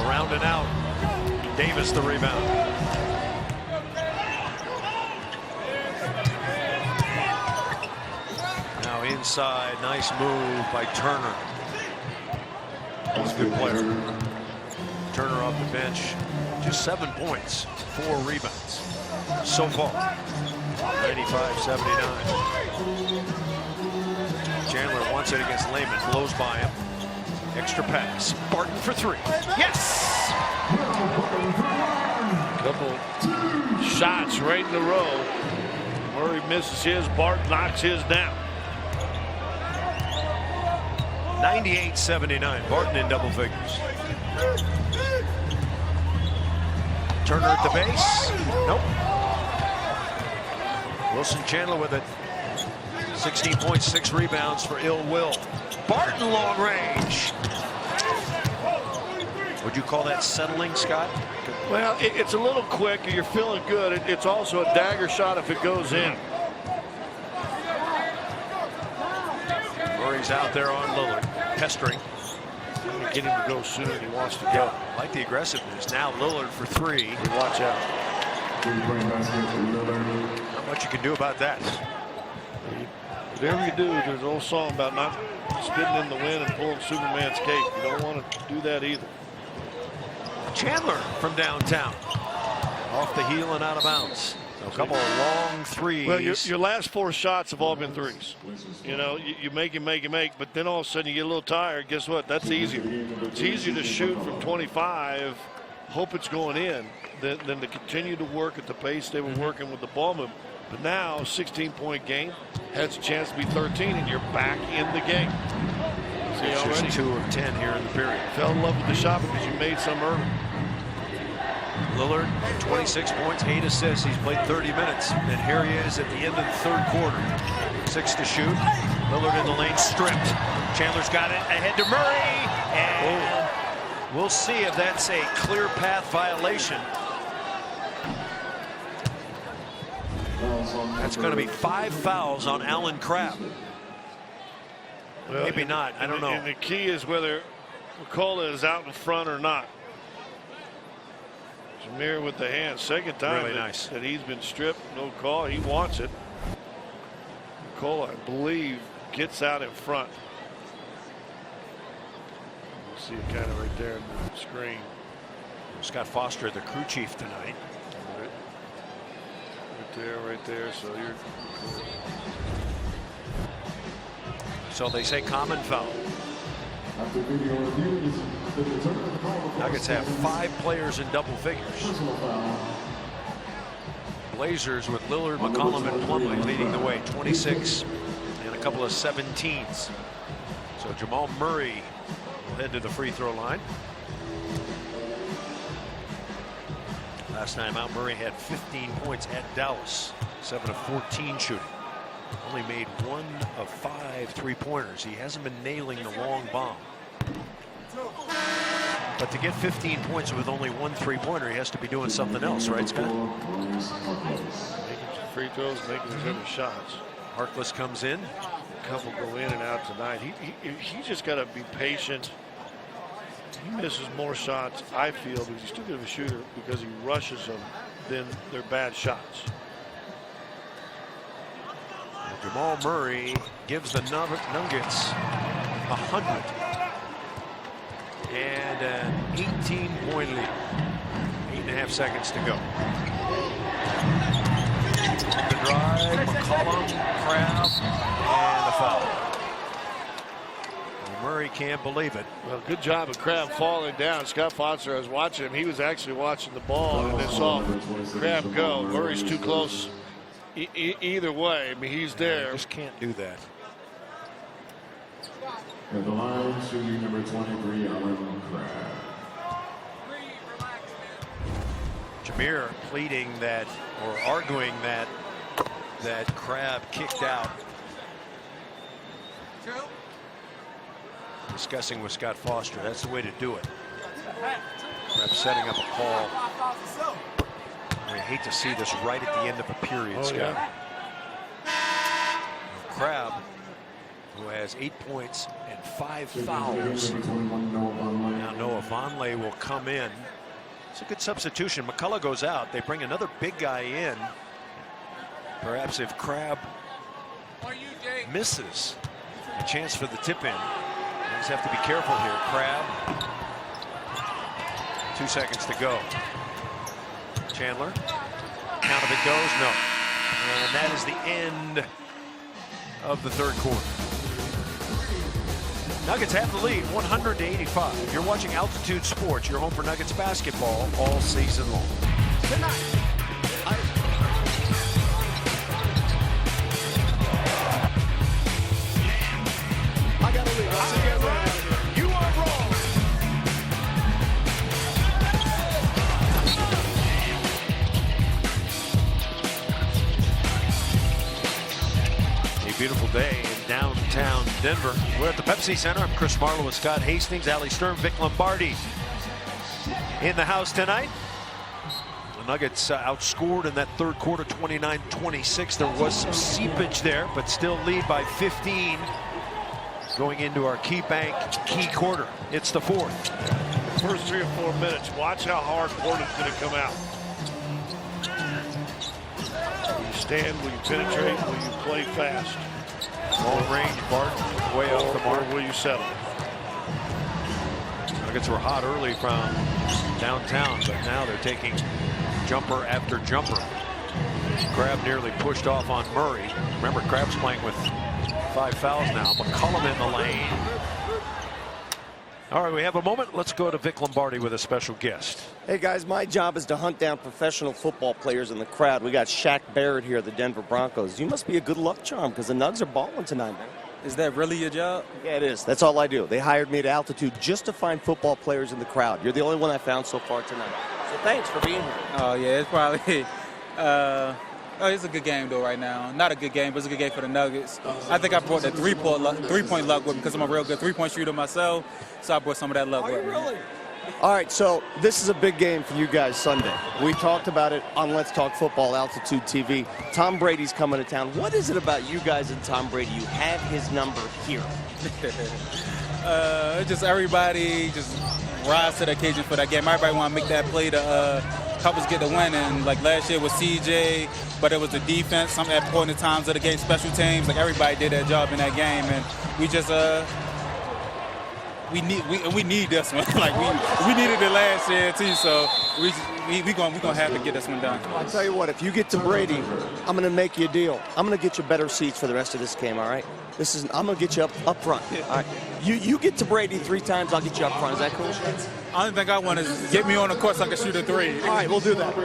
Around and out. Davis the rebound. Now inside, nice move by Turner. He's a good player. Turner off the bench, just 7 points, 4 rebounds so far. 95-79. Chandler wants it against Layman, blows by him. Extra pass. Barton for 3. Yes! Couple shots right in a row. Murray misses his. Bart knocks his down. 98-79. Barton in double figures. Turner at the base. Nope. Wilson Chandler with it. 16 points, 6 rebounds for Ill Will. Barton long range. Would you call that settling, Scott? Well, it's a little quick. You're feeling good. It's also a dagger shot if it goes in. Murray's out there on Lillard, pestering. Trying to get him to go sooner than he wants to go. Like the aggressiveness. Now Lillard for 3. Watch out. Not much you can do about that. Whatever you do, there's an old song about not spitting in the wind and pulling Superman's cape. You don't want to do that either. Chandler from downtown. Off the heel and out of bounds. So a couple of long threes. Well, your last 4 shots have all been threes. You know, you make, but then all of a sudden you get a little tired. Guess what? That's easier. It's easier to shoot from 25, hope it's going in, than to continue to work at the pace they were working with the ball movement. But now, 16-point game has a chance to be 13, and you're back in the game. See, Just already 2 of 10 here in the period. fell in love with the shot because you made some early. Lillard, 26 points, 8 assists. He's played 30 minutes. And here he is at the end of the 3rd quarter. 6 to shoot. Lillard in the lane, stripped. Chandler's got it ahead to Murray. And we'll see if that's a clear path violation. That's going to be 5 fouls on Allen Crabbe. Well, Maybe not. I don't know. And the key is whether McCullough is out in front or not. Jameer with the hand. Second time Really that, nice. that he's been stripped. No call. He wants it. McCullough, I believe, gets out in front. You see it kind of right there in the screen. Scott Foster, the crew chief tonight. Right there. So you're. So they say common foul. Nuggets have 5 players in double figures. Blazers with Lillard, McCollum, and Plumlee leading the way, 26 and a couple of 17s. So Jamal Murray will head to the free throw line. Last time out, Murray had 15 points at Dallas, 7 of 14 shooting. Only made 1 of 5 3-pointers. He hasn't been nailing the long bomb. But to get 15 points with only 1 3-pointer, he has to be doing something else, right, Scott? Making some free throws, making his other shots. Harkless comes in. A couple go in and out tonight. He just got to be patient. He misses more shots, I feel, because he's too good of a shooter because he rushes them, then they're bad shots. Jamal Murray gives the Nuggets 100 and an 18-point lead. 8.5 seconds to go. The drive, McCollum, Crabbe, and a foul. Murray can't believe it. Well, good job of Crabb falling down. Scott Foster, I was watching him. He was actually watching the ball and then saw Crabb go. Murray's too close. Either way, I mean, he's there. Just can't do that. At the line, shooting number 23, Alan Crabb. Jameer pleading that, or arguing that Crabb kicked out. Discussing with Scott Foster, that's the way to do it. Crabb setting up a call. I hate to see this right at the end of a period, Scott. Yeah. Crabb, who has 8 points and 5 fouls. Now Noah Vonleh will come in. It's a good substitution. McCullough goes out. They bring another big guy in. Perhaps if Crabb misses, a chance for the tip in. Just have to be careful here. Crabb. 2 seconds to go. Chandler. Count of it goes. No. And that is the end of the third quarter. Nuggets have the lead, 100-85. You're watching Altitude Sports, your home for Nuggets basketball all season long. Tonight. I gotta leave. I'll see you guys later. You are wrong. A beautiful day in downtown Denver. We're at the Pepsi Center. I'm Chris Marlowe with Scott Hastings, Ali Sturm, Vic Lombardi in the house tonight. The Nuggets outscored in that third quarter, 29-26. There was some seepage there, but still lead by 15 going into our KeyBank key quarter. It's the fourth. First 3 or 4 minutes. Watch how hard Porter's going to come out. Will you stand? Will you penetrate? Will you play fast? Long range, Bart, way off the mark. Or will you settle? Nuggets were hot early from downtown, but now they're taking jumper after jumper. Crabb nearly pushed off on Murray. Remember, Crabb's playing with 5 fouls now. McCollum in the lane. All right, we have a moment. Let's go to Vic Lombardi with a special guest. Hey guys, my job is to hunt down professional football players in the crowd. We got Shaq Barrett here, the Denver Broncos. You must be a good luck charm because the Nugs are balling tonight, man. Is that really your job? Yeah, it is. That's all I do. They hired me at Altitude just to find football players in the crowd. You're the only one I found so far tonight. So thanks for being here. Oh, yeah, it's probably... it's a good game, though, right now. Not a good game, but it's a good game for the Nuggets. I think I brought the three-point luck with me because I'm a real good three-point shooter myself, so I brought some of that luck with me. Really? All right, so this is a big game for you guys Sunday. We talked about it on Let's Talk Football, Altitude TV. Tom Brady's coming to town. What is it about you guys and Tom Brady? You have his number here. Just everybody just rise to the occasion for that game. Everybody want to make that play to help us get the win. And like last year with CJ, but it was the defense. Some at point in times of the game, special teams. Like everybody did their job in that game, and we just we need this one. Like we needed it last year too. So we gonna have to get this one done. I'll tell you what, if you get to Brady, I'm gonna make you a deal. I'm gonna get you better seats for the rest of this game. All right. I'm gonna get you up front. All right. You get to Brady 3 times, I'll get you up front. Is that cool? I don't think I want to get me on the court so I can shoot a 3. All right, we'll do that.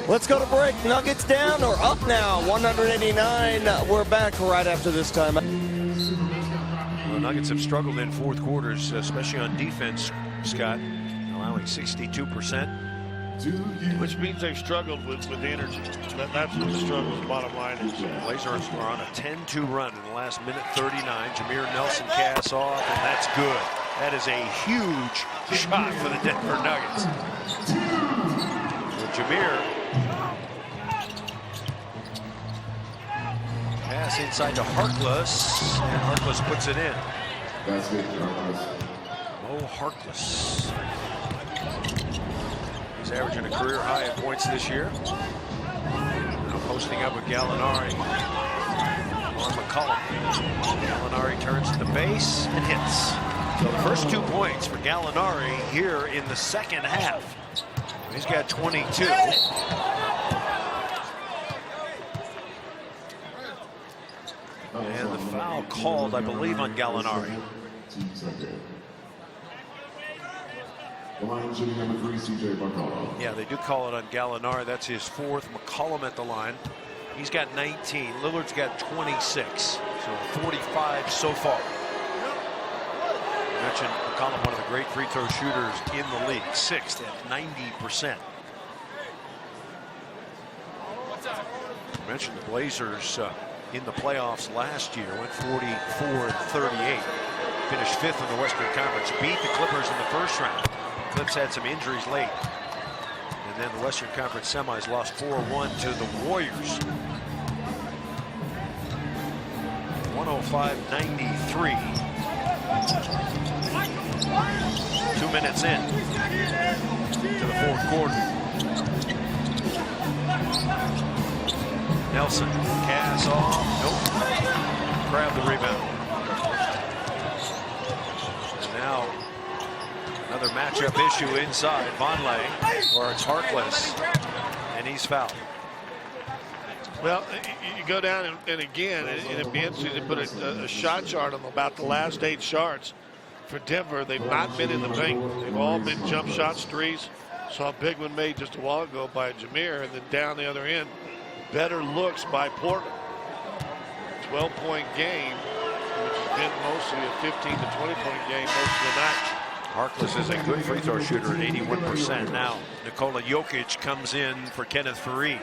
Let's go to break. Nuggets down or up now? 189. We're back right after this time. The Nuggets have struggled in fourth quarters, especially on defense, Scott, allowing 62%. Which means they've struggled with energy. That's what the struggle's bottom line is. Blazers are on a 10-2 run in the last minute 39. Jameer Nelson casts off, and that's good. That is a huge shot for the Denver Nuggets. With Jameer. Pass inside to Harkless, and Harkless puts it in. That's good, Harkless. Mo Harkless. He's averaging a career high in points this year. Now posting up with Gallinari on McCollum. Gallinari turns to the base and hits. So the first 2 points for Gallinari here in the second half. He's got 22. And the foul called, I believe, on Gallinari. Team second. The line shooting number 3, C.J. McCollum. Yeah, they do call it on Gallinari. That's his 4th. McCollum at the line. He's got 19. Lillard's got 26. So 45 so far. I mentioned McCollum, one of the great free throw shooters in the league, 6th at 90%. I mentioned the Blazers in the playoffs last year went 44-38. Finished 5th in the Western Conference. Beat the Clippers in the first round. Clips had some injuries late. And then the Western Conference semis lost 4-1 to the Warriors. 105-93. 2 minutes in to the 4th quarter. Nelson, Cass off. Nope. Grab the rebound. And now another matchup issue inside. Vonleh, or it's Harkless, and he's fouled. Well, you go down and again, and it'd be interesting to put a shot chart on about the last 8 shots for Denver. They've not been in the paint. They've all been jump shots, threes. Saw a big one made just a while ago by Jameer, and then down the other end, better looks by Portland. 12-point game, which has been mostly a 15 to 20-point game most of the night. Harkless is a good free throw shooter at 81%. Now Nikola Jokic comes in for Kenneth Faried.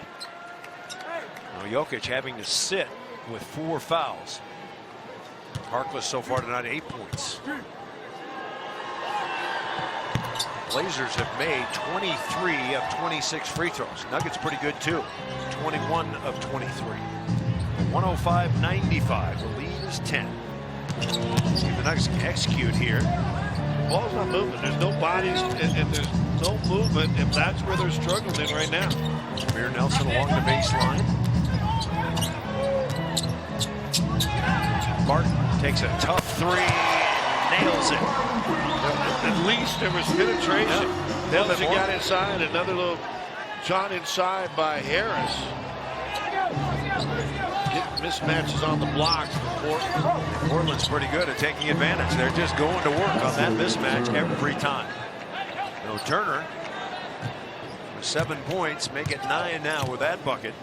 Now Jokic having to sit with 4 fouls. Harkless so far tonight 8 points. Blazers have made 23 of 26 free throws. Nuggets pretty good too. 21 of 23. 105-95. The lead is 10. See if the Nuggets can execute here. The ball's not moving. There's no bodies and there's no movement, and that's where they're struggling right now. Jameer Nelson along the baseline. Martin takes a tough 3, nails it. At least there was penetration. Nelson got inside. Another little shot inside by Harris. Getting mismatches on the blocks for Portland. Portland's pretty good at taking advantage. They're just going to work on that mismatch every time. No Turner with 7 points, make it 9 now with that bucket.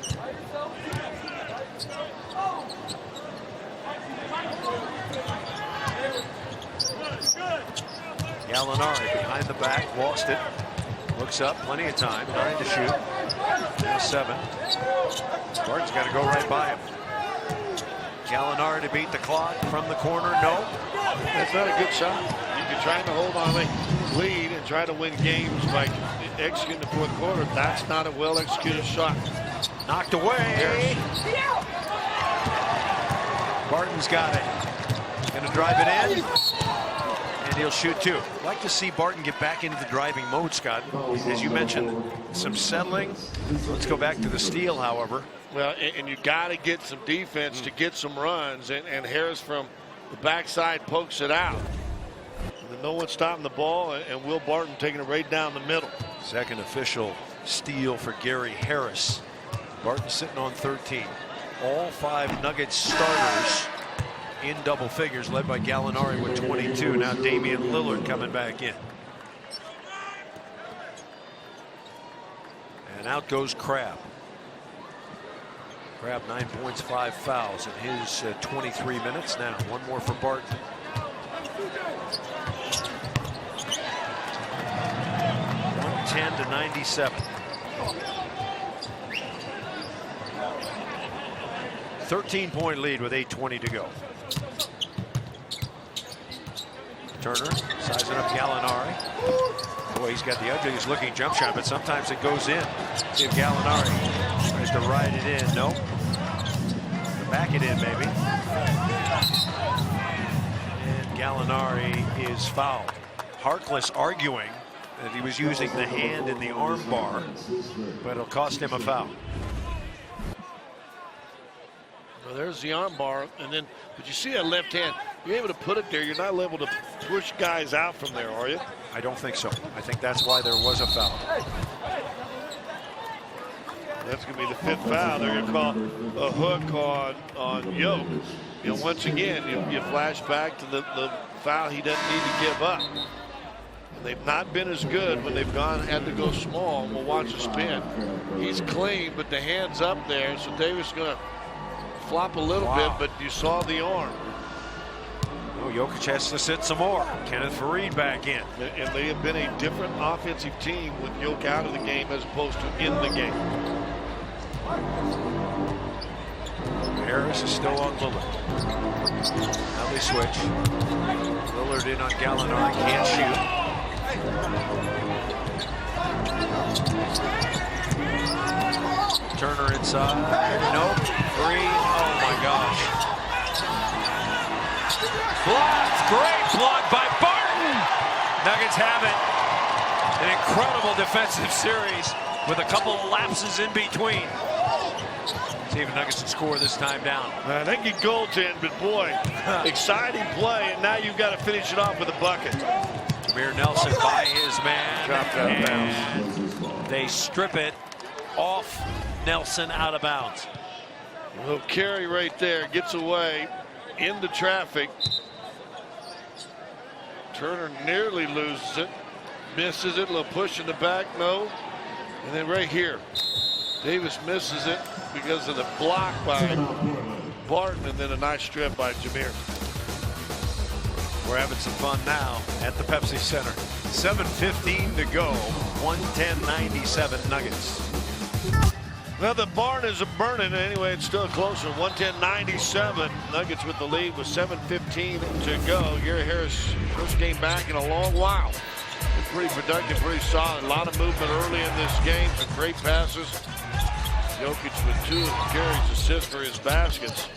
Gallinari behind the back, lost it. Looks up, plenty of time, 9 to shoot. Now 7. Barton's got to go right by him. Gallinari to beat the clock from the corner, no. That's not a good shot. You're trying to hold on a lead and try to win games by executing the 4th quarter. That's not a well-executed shot. Knocked away. Barton's got it. Gonna drive it in. And he'll shoot 2. I'd like to see Barton get back into the driving mode, Scott. As you mentioned, some settling. Let's go back to the steal, however. Well, and you got to get some defense to get some runs, and Harris from the backside pokes it out. And no one stopping the ball, and Will Barton taking it right down the middle. Second official steal for Gary Harris. Barton sitting on 13. All 5 Nuggets starters in double figures, led by Gallinari with 22. Now Damian Lillard coming back in. And out goes Crabbe. Crabbe 9 points, 5 fouls in his 23 minutes. Now one more for Barton. (110-97). 13-point lead with 8:20 to go. Turner sizing up Gallinari. Boy, he's got the ugliest looking jump shot, but sometimes it goes in. See if Gallinari tries to ride it in. Nope. Back it in, maybe. And Gallinari is fouled. Harkless arguing that he was using the hand in the arm bar, but it'll cost him a foul. Well, there's the arm bar, and then, but you see that left hand, you're able to put it there. You're not able to push guys out from there, are you? I don't think so. I think that's why there was a foul. That's going to be the 5th foul. They're going to call a hook on Yoke. You know, once again, you flash back to the foul he doesn't need to give up. And they've not been as good when they've had to go small. We'll watch the spin. He's clean, but the hand's up there, so Davis is going to flop a little bit, but you saw the arm. Oh, Jokic has to sit some more. Kenneth Faried back in. And they have been a different offensive team with Jokic out of the game as opposed to in the game. Harris is still on Lillard. Now they switch. Lillard in on Gallinari, can't shoot. Turner inside. Nope. Three. Oh my gosh. Blocked. Great block by Barton. Nuggets have it. An incredible defensive series with a couple of lapses in between. See if the Nuggets can score this time down. I think you goaltend, but boy, exciting play, and now you've got to finish it off with a bucket. Jameer Nelson by his man, Dropped out of bounds. and they strip it off Nelson out of bounds. Well, carry right there, gets away into traffic. Turner nearly loses it, misses it, a little push in the back, no. And then right here, Davis misses it because of the block by Barton, and then a nice strip by Jameer. We're having some fun now at the Pepsi Center. 7:15 to go. 110-97 Nuggets. Well, the barn is burning. Anyway, it's still closer. 110-97. Nuggets with the lead with 7:15 to go. Gary Harris, first game back in a long while. Been pretty productive, pretty solid. A lot of movement early in this game. Some great passes. Jokic with 2 carries, assists for his baskets.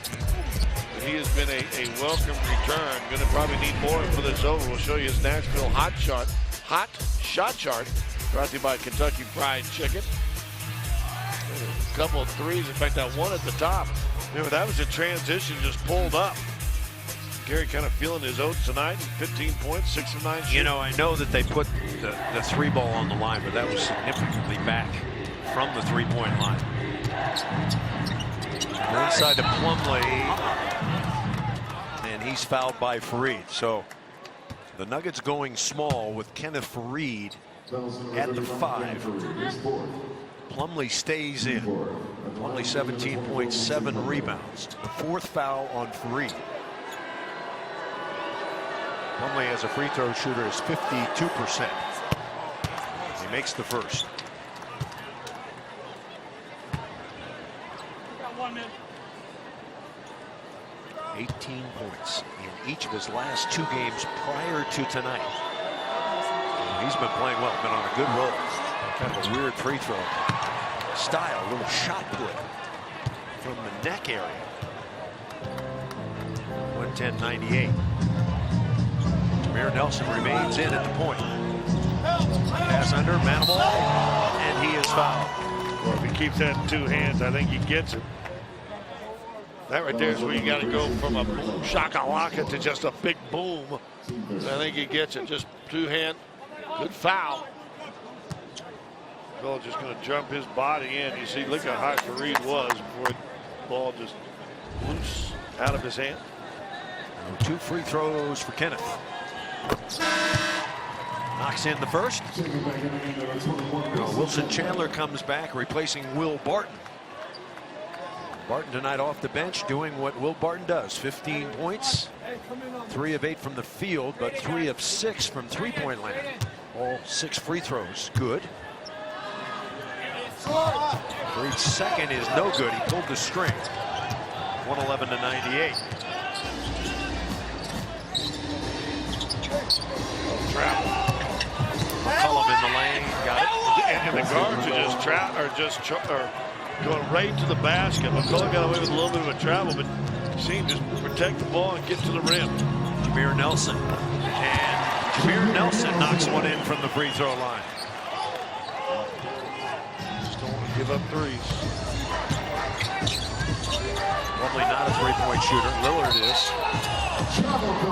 But he has been a welcome return. Going to probably need more for this over. We'll show you his Nashville hot shot chart. Brought to you by Kentucky Fried Chicken. A couple of threes. In fact, that one at the top. Remember, that was a transition, just pulled up. Gary kind of feeling his oats tonight. 15 points, 6 of 9 shooting. You know, I know that they put the 3 ball on the line, but that was significantly back from the 3-point line. Inside to Plumlee, and he's fouled by Faried. So the Nuggets going small with Kenneth Faried at the 5. Plumlee stays in. Plumlee 17.7 rebounds. The 4th foul on Faried. Plumlee as a free throw shooter is 52%. He makes the first. 18 points in each of his last 2 games prior to tonight. He's been playing well, been on a good roll. Kind of a weird free throw style, a little shot put from the neck area. 110-98. Jameer Nelson remains in at the point. Pass under, Manimal, and he is fouled. Well, if he keeps that in 2 hands, I think he gets it. That right there is where you got to go from a boom shakalaka to just a big boom. I think he gets it. Just 2-hand. Good foul. Bill just going to jump his body in. You see, look how high Faried was before the ball just loose out of his hand. 2 free throws for Kenneth. Knocks in the first. Wilson Chandler comes back, replacing Will Barton. Barton tonight off the bench doing what Will Barton does. 15 points, 3 of 8 from the field, but 3 of 6 from 3-point land. All 6 free throws good. Faried's second is no good. He pulled the string. 111-98. Travel. McCollum in the lane, got it. And the guards are just going right to the basket. McCollum got away with a little bit of a travel, but seemed to just protect the ball and get to the rim. Jameer Nelson. And Jameer Nelson knocks one in from the free throw line. Just don't want to give up threes. Probably not a 3-point shooter. Lillard is.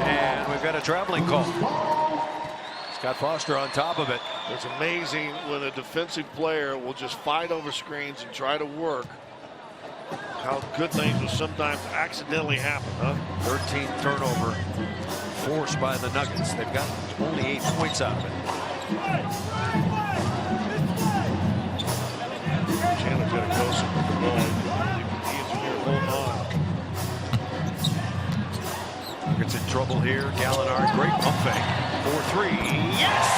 And we've got a traveling call. Scott Foster on top of it. It's amazing when a defensive player will just fight over screens and try to work. How good things will sometimes accidentally happen, huh? 13th turnover forced by the Nuggets. They've got only 8 points out of it. Chandler's got to go some with the ball. He is here holding on. Nuggets in trouble here. Gallinari, great pump fake. 4-3. Yes!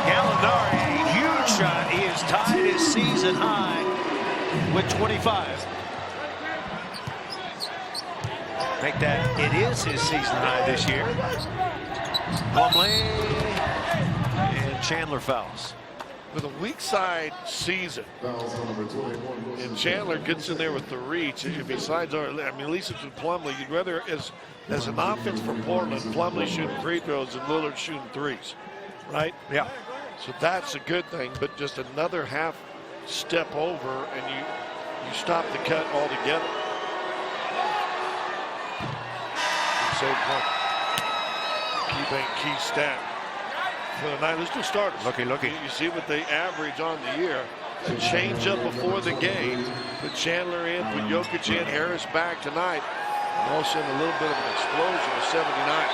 Gallinari, huge shot. He has tied his season high with 25. Make that, it is his season high this year. Plumlee and Chandler fouls. With a weak side season, and Chandler gets in there with the reach. If he slides over, I mean, at least it's with Plumlee. You'd rather, as an offense for Portland, Plumlee shooting free throws and Lillard shooting threes, right? Yeah. So that's a good thing, but just another half step over, and you stop the cut altogether. Save point. Key stat for the night. Let's do starters. Looky. You see what they average on the year. A change up before the game. Put Chandler in, put Jokic in, Harris back tonight. And all of a sudden, a little bit of an explosion of 79.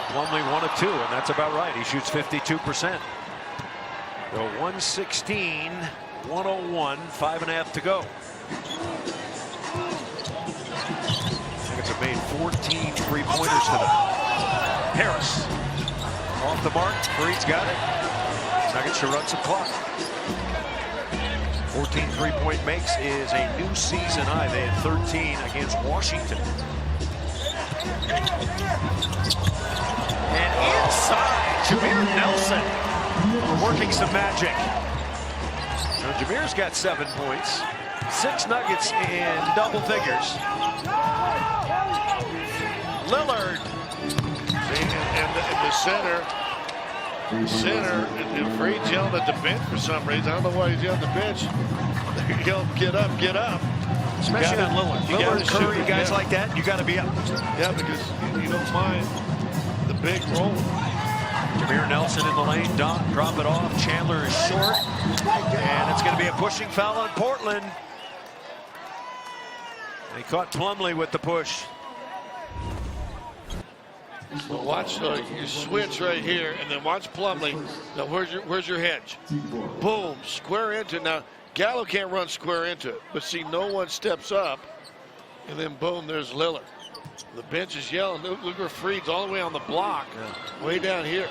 Plumlee 1 of 2, and that's about right. He shoots 52%. So 116, 101, 5.5 to go. Nuggets have made 14 3-pointers tonight. Harris off the mark. Freed's got it. Nuggets should run some clock. 14 3-point makes is a new season high. They had 13 against Washington. And inside, Jameer Nelson working some magic. Now, Jameer's got 7 points. 6 Nuggets in double figures. Lillard. And the center, and Freed's yelling at the bench for some reason. I don't know why he's yelling at the bench. They're yelling, get up, get up. Especially on Lillard. Lillard, Curry, guys like that, you got to be up. Yeah, because you don't mind the big roll. Jameer Nelson in the lane, drop it off. Chandler is short, and it's going to be a pushing foul on Portland. They caught Plumlee with the push. Well, watch you switch right here, and then watch Plumlee. Now where's your hedge? Boom, square into it. Now Gallo can't run square into it, but see, no one steps up, and then boom, there's Lillard. The bench is yelling. Look where Freed's all the way on the block, way down here.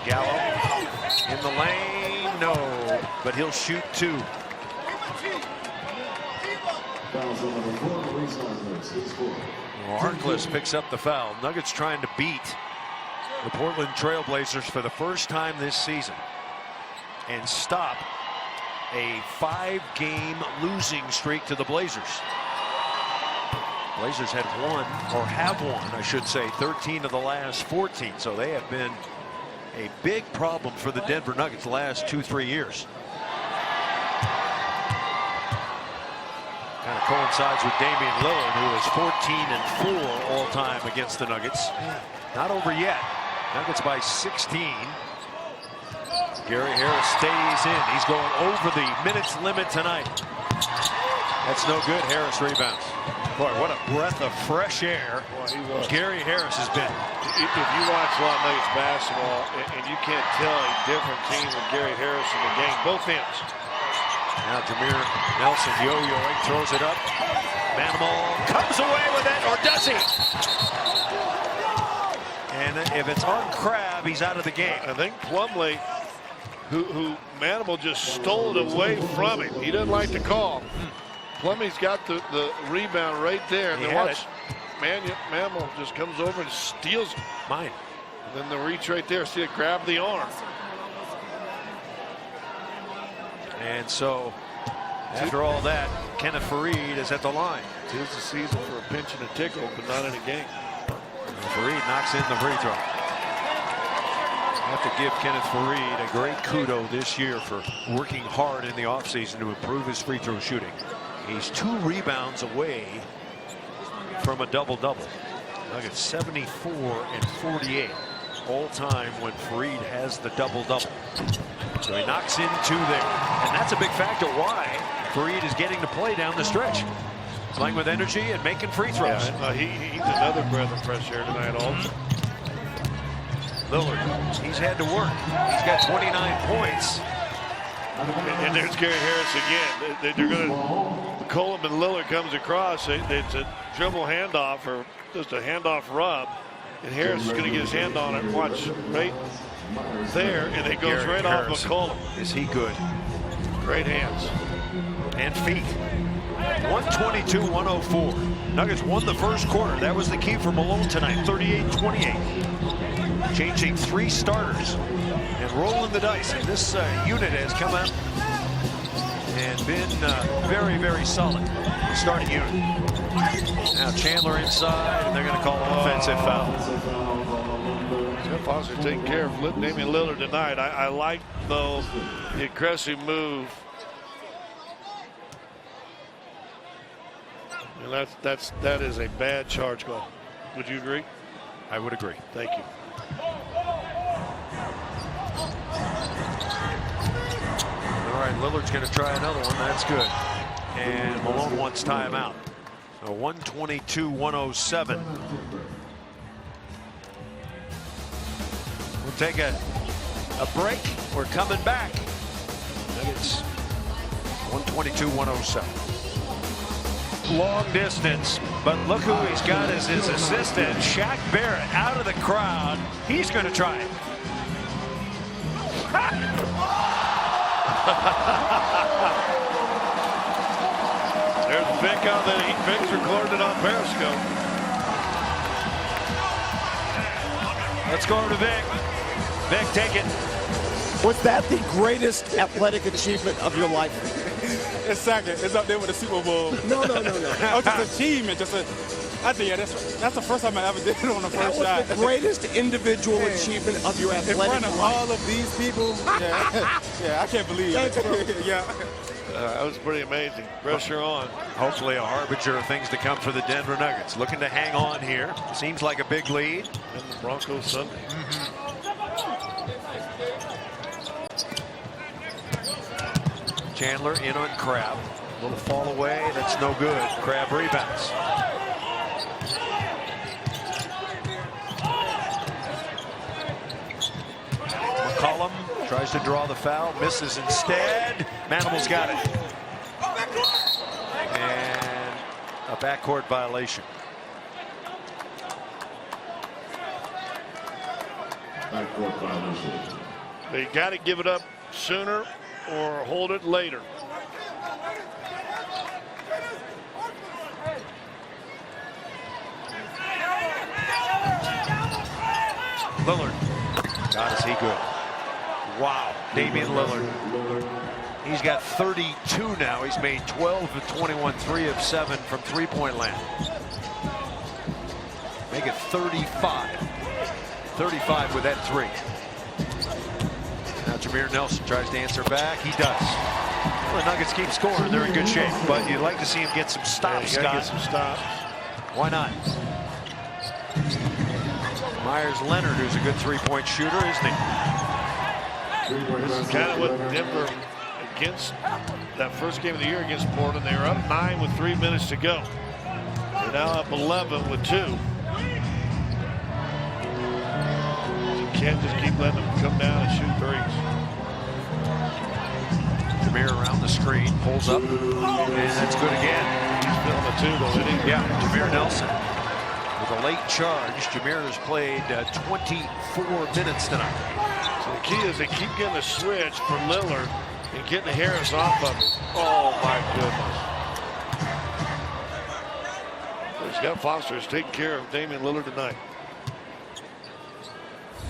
Gallo in the lane, no, but he'll shoot 2. Harkless picks up the foul. Nuggets trying to beat the Portland Trailblazers for the first time this season and stop a 5-game losing streak to the Blazers. Blazers have won, I should say, 13 of the last 14. So they have been a big problem for the Denver Nuggets the last 2-3 years. Kind of coincides with Damian Lillard, who is 14-4 all time against the Nuggets. Not over yet. Nuggets by 16. Gary Harris stays in. He's going over the minutes limit tonight. That's no good. Harris rebounds. Boy, what a breath of fresh air Gary Harris has been. If you watch a lot of Nuggets basketball, and you can't tell a different team with Gary Harris in the game, both ends. Now Jameer Nelson yo-yoing, throws it up. Manimal comes away with it, or does he? And if it's on Crabbe, he's out of the game. I think Plumlee, who Manimal just stole it away from him. He doesn't like the call. Plumlee's got the rebound right there. And then watch, Manimal just comes over and steals it. Mine. And then the reach right there. See it grab the arm. And so, after all that, Kenneth Faried is at the line. Tis the season for a pinch and a tickle, but not in a game. And Faried knocks in the free throw. I have to give Kenneth Faried a great kudo this year for working hard in the offseason to improve his free throw shooting. He's 2 rebounds away from a double-double. Nuggets 74 and 48 all time when Faried has the double-double. So he knocks into there. And that's a big factor why Faried is getting to play down the stretch. Playing with energy and making free throws. Yeah, he's another breath of fresh air tonight also. Lillard, he's had to work. He's got 29 points. And there's Gary Harris again. They're going to, Coleman Lillard comes across. It's a dribble handoff or just a handoff rub. And Harris is going to get his hand on it. Watch, right there. And it goes right off McCollum. Is he good? Great hands. And feet. 122-104. Nuggets won the first quarter. That was the key for Malone tonight. 38-28. Changing 3 starters and rolling the dice. And this unit has come out and been very, very solid. Starting unit. Now Chandler inside, and they're going to call an offensive foul. Scott Foster taking care of Damian Lillard tonight. I like, though, the aggressive move. And that is a bad charge call. Would you agree? I would agree. Thank you. All right, Lillard's going to try another one. That's good. And Malone wants timeout. So 122-107. We'll take a break. We're coming back. Nuggets 122-107. Long distance, but look who he's got as his assistant, Shaq Barrett, out of the crowd. He's going to try it. There's Vic on the Vic's recorded it on Periscope. Let's go over to Vic. Vic, take it. Was that the greatest athletic achievement of your life? It's second. It's up there with the Super Bowl. No. Oh, just achievement. I think that's the first time I ever did it on the first shot. That was the greatest individual achievement of your athletic life. In front of all of these people. Yeah, I can't believe it. Yeah. That was pretty amazing. Pressure on. Hopefully a harbinger of things to come for the Denver Nuggets. Looking to hang on here. Seems like a big lead. And the Broncos Sunday. Chandler in on Crab. A little fall away. That's no good. Crab rebounds. McCollum tries to draw the foul. Misses instead. Manimal's got it. And a backcourt violation. Backcourt violation. They got to give it up sooner or hold it later. Lillard. God, is he good. Wow. Damian Lillard. He's got 32 now. He's made 12 of 21, 3 of 7 from three-point land. Make it 35. 35 with that 3. Now Jameer Nelson tries to answer back. He does. Well, the Nuggets keep scoring. They're in good shape, but you'd like to see him get some stops, Scott. Get some stops. Why not? Myers Leonard, who's a good three-point shooter, isn't he? This is kind of what Denver, against that first game of the year against Portland, they were up 9 with 3 minutes to go. They're now up 11 with 2. You can't just keep letting them come down and shoot threes. Jameer around the screen, pulls up, and that's good again. He's feeling it too, though, isn't he? Yeah, Jameer Nelson. With a late charge, Jameer has played 24 minutes tonight. So the key is they keep getting a switch for Lillard and getting Harris off of it. Oh, my goodness. Scott Foster is taking care of Damian Lillard tonight.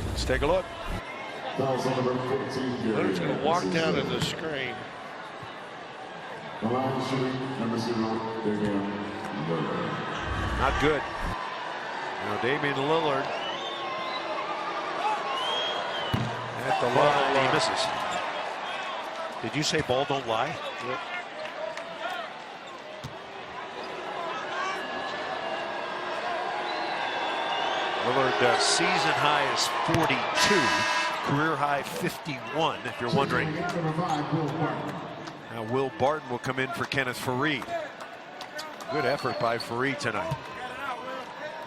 Let's take a look. Lillard's going to walk down in the screen. Not good. Now Damian Lillard at the line, he misses. Did you say ball don't lie? Yep. Lillard season high is 42. career high 51, if you're wondering. Now Will Barton will come in for Kenneth Faried. Good effort by Faried tonight.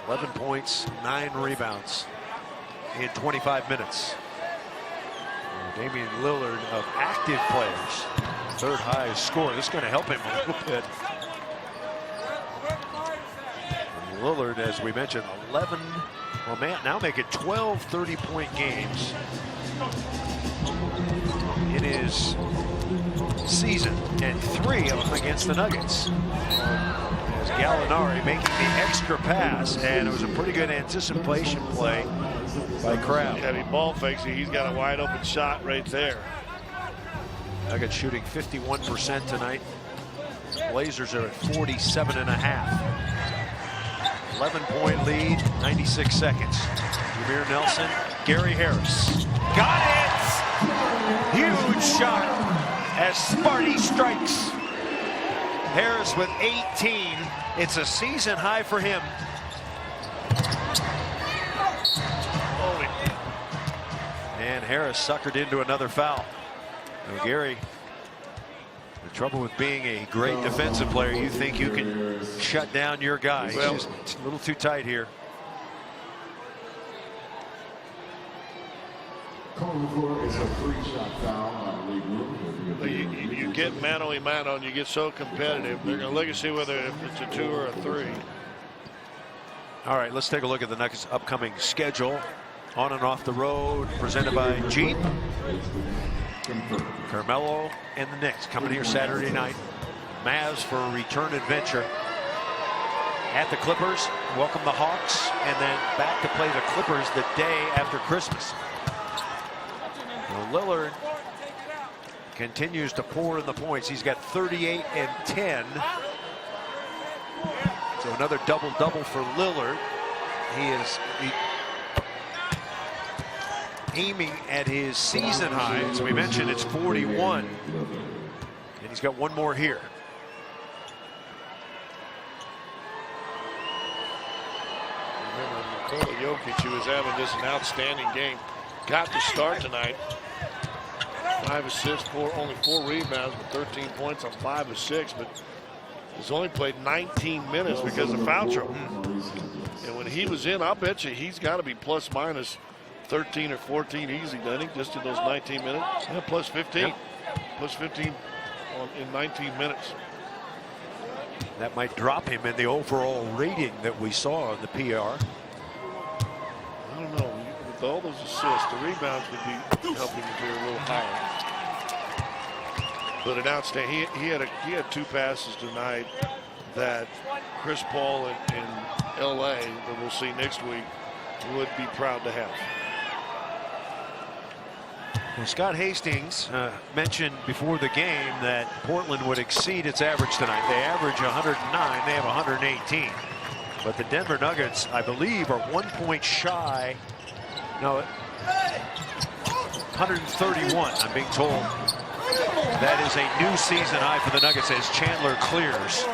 11 points, 9 rebounds in 25 minutes. Damian Lillard of active players, third highest score. This is going to help him a little bit. And Lillard, as we mentioned, 11, well, man, now make it 12 30-point games in his season, and 3 of them against the Nuggets. As Gallinari making the extra pass, and it was a pretty good anticipation play by Crabbe. Yeah, he ball fakes it. He's got a wide open shot right there. Nuggets shooting 51% tonight. Blazers are at 47.5. 11-point lead, 96 seconds. Jameer Nelson, Gary Harris. Got it! Huge shot as Sparty strikes. Harris with 18. It's a season high for him. And Harris suckered into another foul. Now, Gary, the trouble with being a great defensive player, you think you can shut down your guy. Well, it's just a little too tight here. You get mano-a-mano and you get so competitive. They're going to look and see whether if it's a 2 or a 3. All right, let's take a look at the Nuggets' upcoming schedule. On and off the road, presented by Jeep. Carmelo and the Knicks coming here Saturday night. Mavs for a return adventure at the Clippers. Welcome the Hawks, and then back to play the Clippers the day after Christmas. Well, Lillard continues to pour in the points. He's got 38 and 10. So another double-double for Lillard. He is aiming at his season high. As we mentioned, it's 41. And he's got one more here. Remember, Nikola Jokic, who was having just an outstanding game, got to start tonight. 5 assists, only 4 rebounds, but 13 points on 5 of 6. But he's only played 19 minutes because of foul trouble. And when he was in, I'll bet you he's got to be plus minus 13 or 14 easy, doesn't he? Just in those 19 minutes. Yeah, plus 15. Yep. Plus 15 in 19 minutes. That might drop him in the overall rating that we saw in the PR. I don't know. With all those assists, the rebounds would be helping him be a little higher. But an outstanding. He had 2 passes tonight that Chris Paul in LA, that we'll see next week, would be proud to have. Well, Scott Hastings mentioned before the game that Portland would exceed its average tonight. They average 109. They have 118. But the Denver Nuggets, I believe, are 1 point shy. No, 131, I'm being told. That is a new season high for the Nuggets as Chandler clears.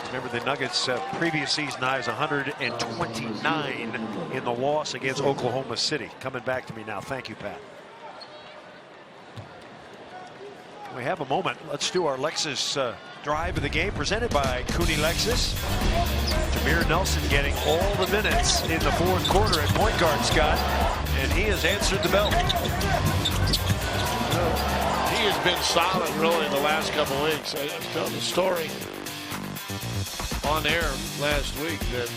Remember, the Nuggets' previous season high is 129 in the loss against Oklahoma City. Coming back to me now. Thank you, Pat. We have a moment. Let's do our Lexus drive of the game presented by Cooney Lexus. Jameer Nelson getting all the minutes in the 4th quarter at point guard, Scott, and he has answered the bell. He has been solid really in the last couple of weeks. I told the story on air last week that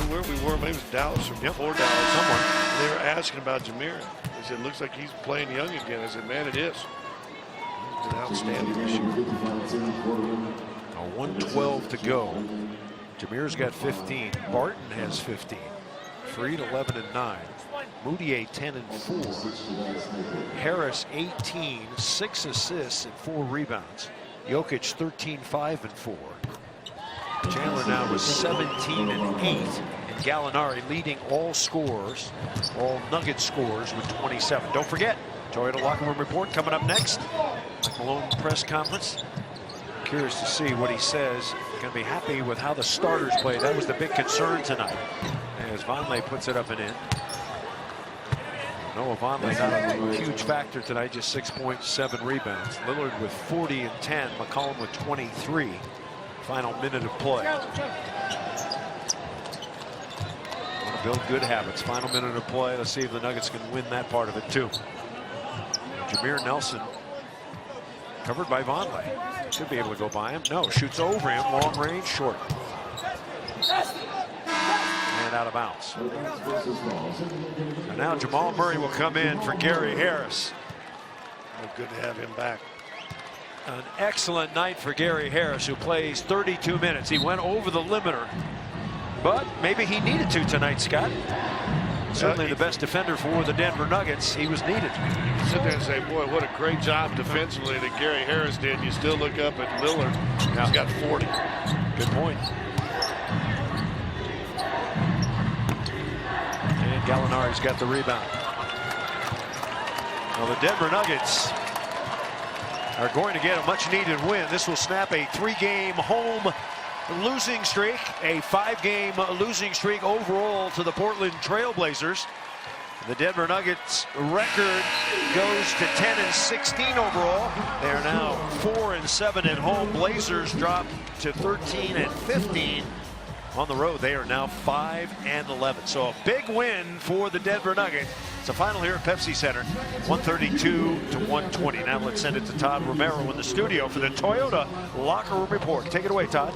where we were, maybe it was Dallas or before Dallas, somewhere. They were asking about Jameer. They said, looks like he's playing young again. I said, man, it is. He's been outstanding this year. 1:12 to go. Jameer's got 15. Barton has 15. Faried 11 and 9. Moutier 10 and 4. Harris 18, 6 assists and 4 rebounds. Jokic 13, 5 and 4. Chandler now with 17 and 8. And Gallinari leading all scores, all Nugget scores with 27. Don't forget, Toyota Locker Room Report coming up next. Mike Malone press conference. Curious to see what he says. Going to be happy with how the starters played. That was the big concern tonight. As Vonleh puts it up and in. Noah Vonleh not a huge factor tonight, just 6.7 rebounds. Lillard with 40 and 10. McCollum with 23. Final minute of play. Want to build good habits. Final minute of play. Let's see if the Nuggets can win that part of it too. Jameer Nelson covered by Vonleh. Should be able to go by him. No, shoots over him. Long range, short. And out of bounds. And now Jamal Murray will come in for Gary Harris. Oh, good to have him back. An excellent night for Gary Harris, who plays 32 minutes. He went over the limiter, but maybe he needed to tonight, Scott. Certainly the best defender for the Denver Nuggets. He was needed. You sit there and say, boy, what a great job defensively that Gary Harris did. You still look up at Lillard. He's got 40. Good point. And Gallinari's got the rebound. Well, the Denver Nuggets are going to get a much-needed win. This will snap a 3-game home losing streak, a 5-game losing streak overall to the Portland Trailblazers. The Denver Nuggets record goes to 10-16 overall. They are now 4-7 at home. Blazers drop to 13-15 on the road. They are now 5-11. So a big win for the Denver Nuggets. It's a final here at Pepsi Center, 132-120. Now let's send it to Todd Romero in the studio for the Toyota Locker Room Report. Take it away, Todd.